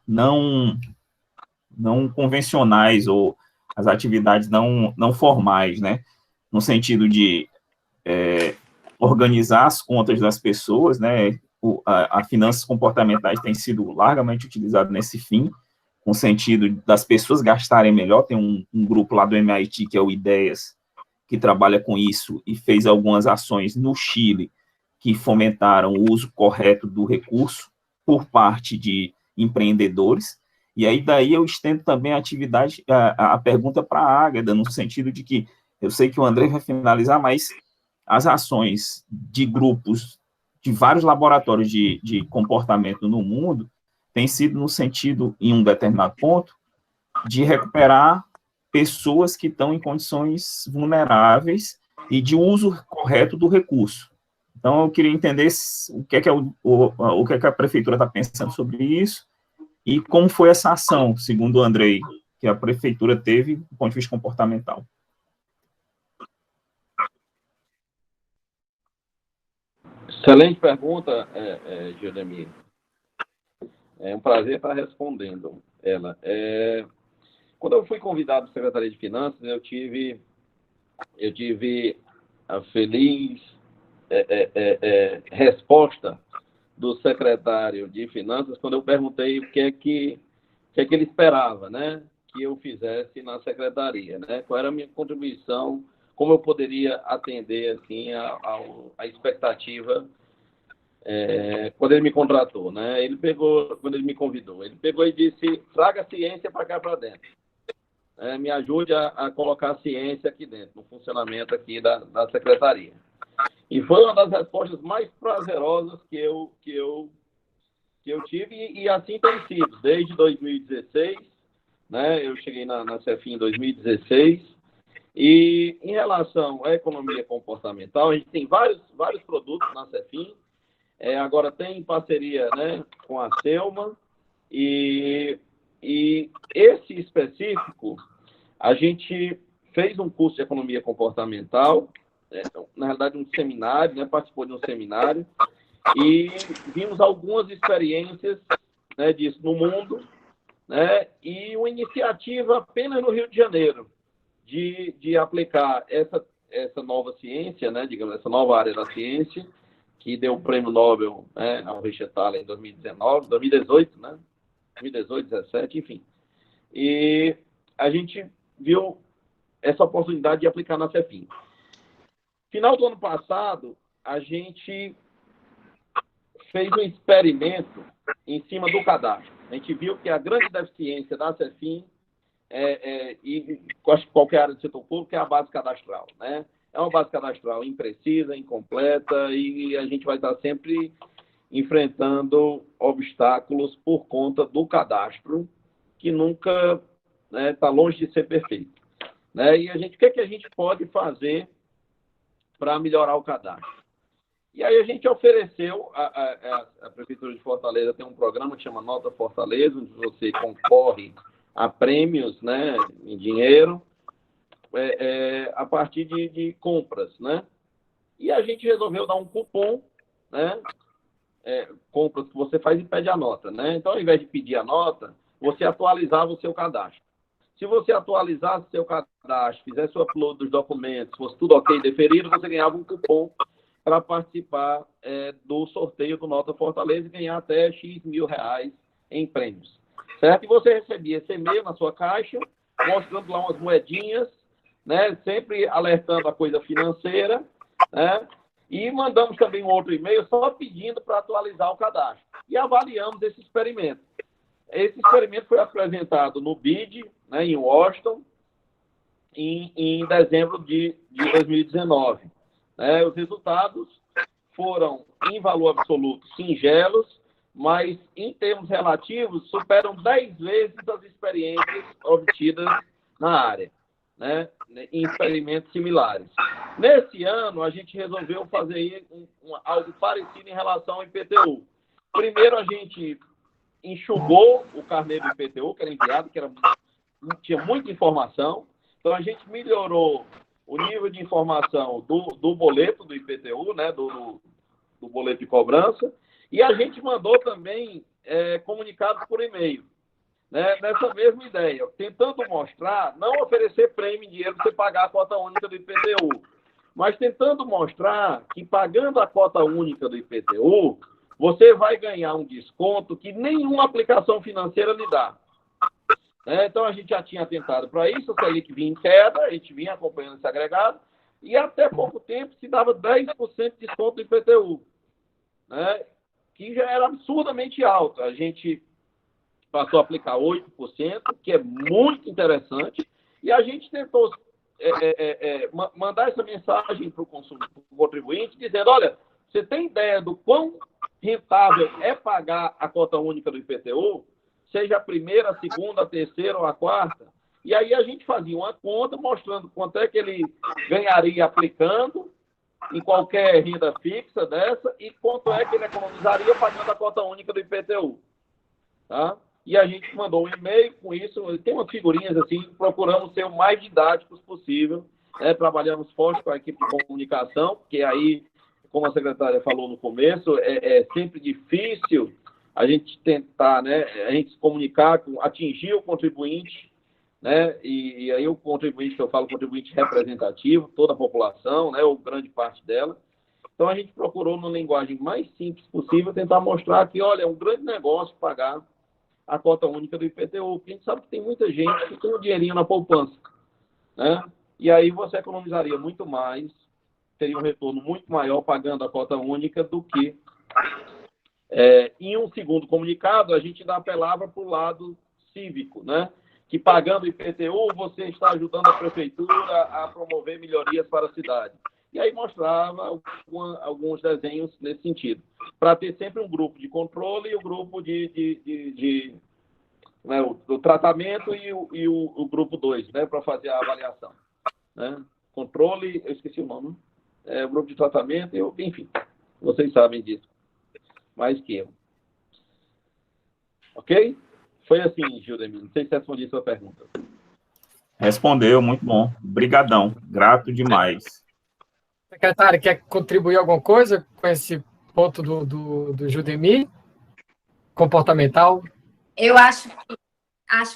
não convencionais ou as atividades não formais, né? No sentido de organizar as contas das pessoas, né? A finanças comportamentais tem sido largamente utilizado nesse fim, com o sentido das pessoas gastarem melhor. Tem um grupo lá do MIT, que é o Ideias, que trabalha com isso e fez algumas ações no Chile que fomentaram o uso correto do recurso por parte de empreendedores. E aí daí eu estendo também a pergunta para a Águeda, no sentido de que eu sei que o André vai finalizar, mas as ações de grupos de vários laboratórios de comportamento no mundo têm sido no sentido, em um determinado ponto, de recuperar pessoas que estão em condições vulneráveis e de uso correto do recurso. Então, eu queria entender o que é que a prefeitura está pensando sobre isso e como foi essa ação, segundo o Andrei, que a prefeitura teve do ponto de vista comportamental. Excelente pergunta, Judemir. É um prazer estar respondendo ela. Quando eu fui convidado para a Secretaria de Finanças, eu tive a feliz resposta do secretário de Finanças quando eu perguntei o que é que ele esperava, né, que eu fizesse na secretaria, né, qual era a minha contribuição, como eu poderia atender assim a expectativa quando ele me contratou, né? Quando ele me convidou, ele pegou e disse: traga a ciência para cá para dentro. me ajude a colocar a ciência aqui dentro, no funcionamento aqui da secretaria. E foi uma das respostas mais prazerosas que eu tive, e assim tem sido, desde 2016, né? Eu cheguei na Cefim em 2016, e em relação à economia comportamental, a gente tem vários produtos na Cefim, agora tem parceria, né, com a Selma, e esse específico, a gente fez um curso de economia comportamental, na realidade um seminário, né, participou de um seminário, e vimos algumas experiências, né, disso no mundo, né, e uma iniciativa apenas no Rio de Janeiro de aplicar essa nova ciência, né, digamos, essa nova área da ciência, que deu o prêmio Nobel, né, ao Richard Thaler em 2018, né, 2018, 2017, enfim. E a gente viu essa oportunidade de aplicar na Cefim. Final do ano passado, a gente fez um experimento em cima do cadastro. A gente viu que a grande deficiência da Cefim, e acho que qualquer área do setor público, é a base cadastral, né? É uma base cadastral imprecisa, incompleta, e a gente vai estar sempre enfrentando obstáculos por conta do cadastro, que nunca está longe de ser perfeito, né? E o que é que a gente pode fazer para melhorar o cadastro? E aí a gente ofereceu, a Prefeitura de Fortaleza tem um programa que chama Nota Fortaleza, onde você concorre a prêmios, né, em dinheiro, a partir de compras, né? E a gente resolveu dar um cupom, né? Compras que você faz e pede a nota, né? Então, ao invés de pedir a nota, você atualizava o seu cadastro. Se você atualizasse o seu cadastro, fizesse o upload dos documentos, fosse tudo ok, deferido, você ganhava um cupom para participar do sorteio do Nota Fortaleza e ganhar até X mil reais em prêmios. Certo? E você recebia esse e-mail na sua caixa, mostrando lá umas moedinhas, né? Sempre alertando a coisa financeira, né? E mandamos também um outro e-mail só pedindo para atualizar o cadastro. E avaliamos esse experimento. Esse experimento foi apresentado no BID, né, em Washington, em dezembro de 2019. Os resultados foram, em valor absoluto, singelos, mas, em termos relativos, superam 10 vezes as experiências obtidas na área, né, em experimentos similares. Nesse ano, a gente resolveu fazer algo parecido em relação ao IPTU. Primeiro, a gente enxugou o carnê do IPTU, que era enviado, tinha muita informação. Então, a gente melhorou o nível de informação do boleto do IPTU, né, do boleto de cobrança, e a gente mandou também comunicados por e-mail, né, nessa mesma ideia, tentando mostrar, não oferecer prêmio em dinheiro para você pagar a cota única do IPTU, mas tentando mostrar que pagando a cota única do IPTU, você vai ganhar um desconto que nenhuma aplicação financeira lhe dá. Então, a gente já tinha tentado para isso, a Selic vinha em queda, a gente vinha acompanhando esse agregado, e até pouco tempo se dava 10% de desconto do IPTU, né, que já era absurdamente alto. A gente passou a aplicar 8%, que é muito interessante, e a gente tentou mandar essa mensagem para o contribuinte, dizendo, olha, você tem ideia do quão rentável é pagar a cota única do IPTU, seja a primeira, a segunda, a terceira ou a quarta? E aí a gente fazia uma conta mostrando quanto é que ele ganharia aplicando em qualquer renda fixa dessa e quanto é que ele economizaria pagando a cota única do IPTU. Tá? E a gente mandou um e-mail com isso, tem umas figurinhas assim, procuramos ser o mais didáticos possível, né? Trabalhamos forte com a equipe de comunicação, porque aí, como a secretária falou no começo, é sempre difícil a gente tentar, né, a gente se comunicar, atingir o contribuinte, né, e aí o contribuinte, que eu falo, contribuinte representativo, toda a população, né, ou grande parte dela. Então, a gente procurou, na linguagem mais simples possível, tentar mostrar que, olha, é um grande negócio pagar a cota única do IPTU, porque a gente sabe que tem muita gente que tem um dinheirinho na poupança, né, e aí você economizaria muito mais, teria um retorno muito maior pagando a cota única do que... em um segundo comunicado, a gente ainda apelava para o lado cívico, né? que pagando IPTU você está ajudando a prefeitura a promover melhorias para a cidade. E aí mostrava alguns desenhos nesse sentido, para ter sempre um grupo de controle e o grupo né, do tratamento e o grupo 2, né, para fazer a avaliação. Né? Controle, eu esqueci o nome, o grupo de tratamento, enfim, vocês sabem disso, mais que eu. Ok? Foi assim, Gildemir, não sei se respondi a sua pergunta. Respondeu, muito bom. Brigadão, grato demais. Secretário, quer contribuir alguma coisa com esse ponto do Gildemir? Comportamental? Eu acho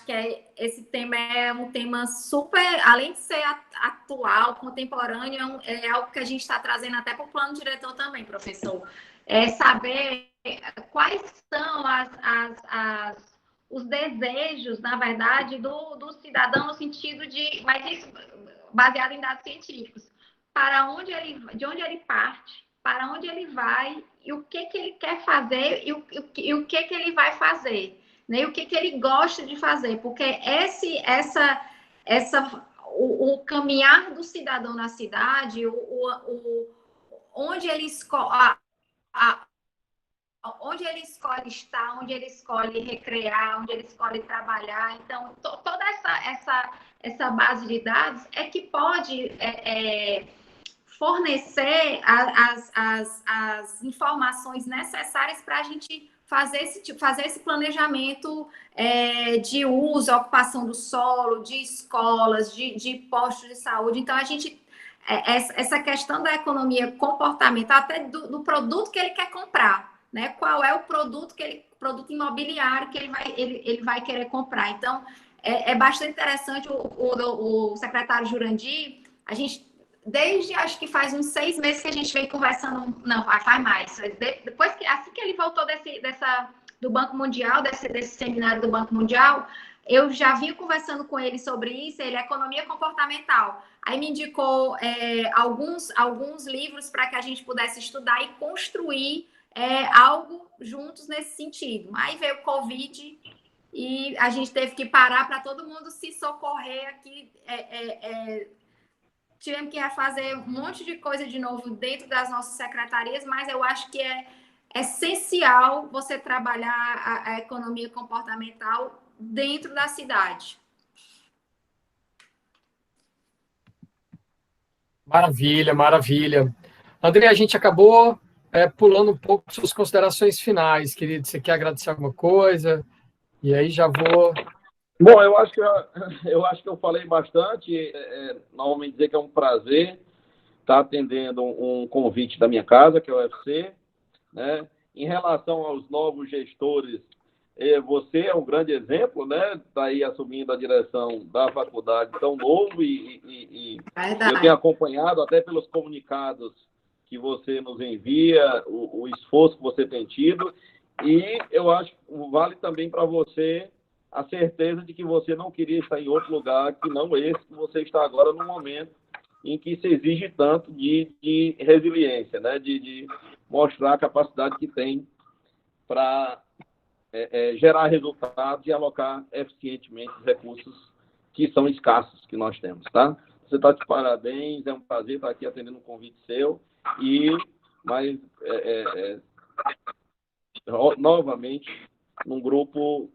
que esse tema é um tema super, além de ser atual, contemporâneo, é algo que a gente está trazendo até para o plano diretor também, professor. É saber quais são os desejos, na verdade, do cidadão no sentido de, mas isso baseado em dados científicos, de onde ele parte, para onde ele vai e o que ele quer fazer e o que ele vai fazer, né? E o que ele gosta de fazer, porque o caminhar do cidadão na cidade, onde ele escolhe onde ele escolhe estar, onde ele escolhe recrear, onde ele escolhe trabalhar. Então, toda essa base de dados é que pode fornecer as informações necessárias para a gente fazer esse planejamento de uso, ocupação do solo, de escolas, de postos de saúde. Então, essa questão da economia comportamental, até do produto que ele quer comprar, né? Qual é o produto produto imobiliário que ele vai querer comprar. Então, é bastante interessante o secretário Jurandir, a gente, desde acho que faz uns 6 meses que a gente vem conversando, não, faz mais, depois assim que ele voltou do Banco Mundial, desse seminário do Banco Mundial, eu já vinha conversando com ele sobre isso, ele é economia comportamental. Aí me indicou alguns livros para que a gente pudesse estudar e construir algo juntos nesse sentido. Aí veio o Covid e a gente teve que parar para todo mundo se socorrer aqui. Tivemos que refazer um monte de coisa de novo dentro das nossas secretarias, mas eu acho que é essencial você trabalhar a economia comportamental dentro da cidade. Maravilha, maravilha. André, a gente acabou pulando um pouco suas considerações finais, querido. Você quer agradecer alguma coisa? E aí já vou... Bom, eu acho que eu falei bastante. Normalmente dizer que é um prazer estar atendendo um convite da minha casa, que é o UFC, né? Em relação aos novos gestores, você é um grande exemplo, né? Está aí assumindo a direção da faculdade tão novo e eu tenho acompanhado até pelos comunicados que você nos envia, o esforço que você tem tido, e eu acho que vale também para você a certeza de que você não queria estar em outro lugar que não esse que você está agora, no momento em que se exige tanto de resiliência, né? De mostrar a capacidade que tem para gerar resultados e alocar eficientemente os recursos que são escassos que nós temos, tá? Você está de parabéns, é um prazer estar aqui atendendo um convite seu, mas novamente, num grupo,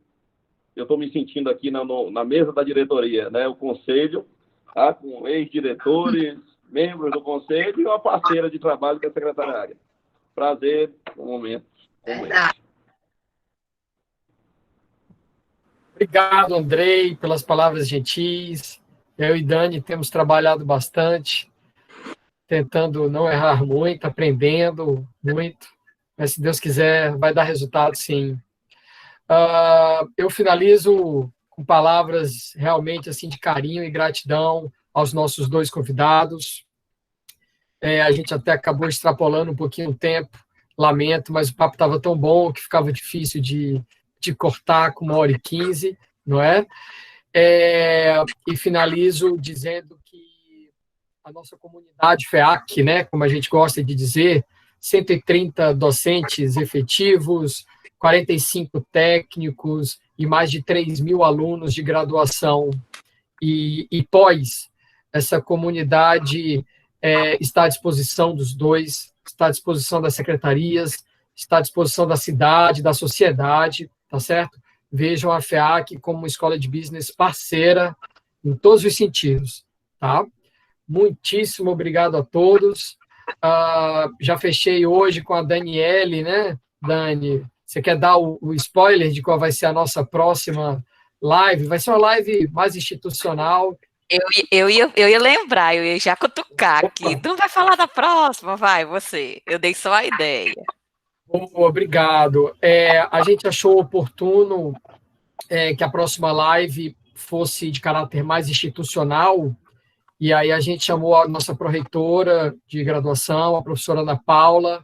eu estou me sentindo aqui na mesa da diretoria, né? O conselho, tá? Com ex-diretores, membros do conselho e uma parceira de trabalho que é a secretariária. Prazer, um momento como esse. Obrigado, Andrei, pelas palavras gentis. Eu e Dani temos trabalhado bastante, tentando não errar muito, aprendendo muito, mas se Deus quiser, vai dar resultado, sim. Eu finalizo com palavras realmente assim de carinho e gratidão aos nossos 2 convidados. A gente até acabou extrapolando um pouquinho o tempo, lamento, mas o papo estava tão bom que ficava difícil de cortar com 1h15, não é? E finalizo dizendo que a nossa comunidade FEAC, né, como a gente gosta de dizer, 130 docentes efetivos, 45 técnicos, e mais de 3.000 alunos de graduação e pós, essa comunidade está à disposição dos dois, está à disposição das secretarias, está à disposição da cidade, da sociedade, tá certo? Vejam a FEAC como uma escola de business parceira em todos os sentidos, tá? Muitíssimo obrigado a todos. Já fechei hoje com a Daniele, né? Dani, você quer dar o spoiler de qual vai ser a nossa próxima live? Vai ser uma live mais institucional. Eu ia lembrar, eu ia já cutucar aqui. Tu vai falar da próxima? Vai, você. Eu dei só a ideia. Obrigado. A gente achou oportuno que a próxima live fosse de caráter mais institucional, e aí a gente chamou a nossa pró-reitora de graduação, a professora Ana Paula,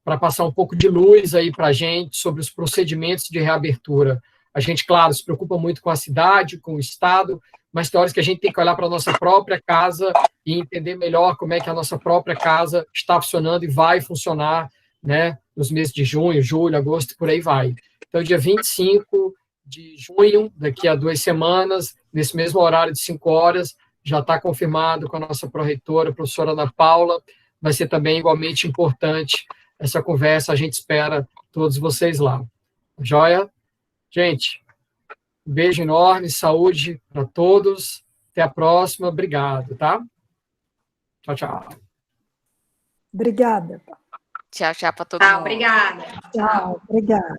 para passar um pouco de luz aí para a gente sobre os procedimentos de reabertura. A gente, claro, se preocupa muito com a cidade, com o Estado, mas tem horas que a gente tem que olhar para a nossa própria casa e entender melhor como é que a nossa própria casa está funcionando e vai funcionar, né, nos meses de junho, julho, agosto, por aí vai. Então, dia 25 de junho, daqui a 2 semanas, nesse mesmo horário de 5 horas, já está confirmado com a nossa pró-reitora, a professora Ana Paula. Vai ser também igualmente importante essa conversa, a gente espera todos vocês lá. Joia? Gente, um beijo enorme, saúde para todos, até a próxima, obrigado, tá? Tchau, tchau. Obrigada. Tchau, tchau para todo mundo. Obrigada. Tchau, obrigada.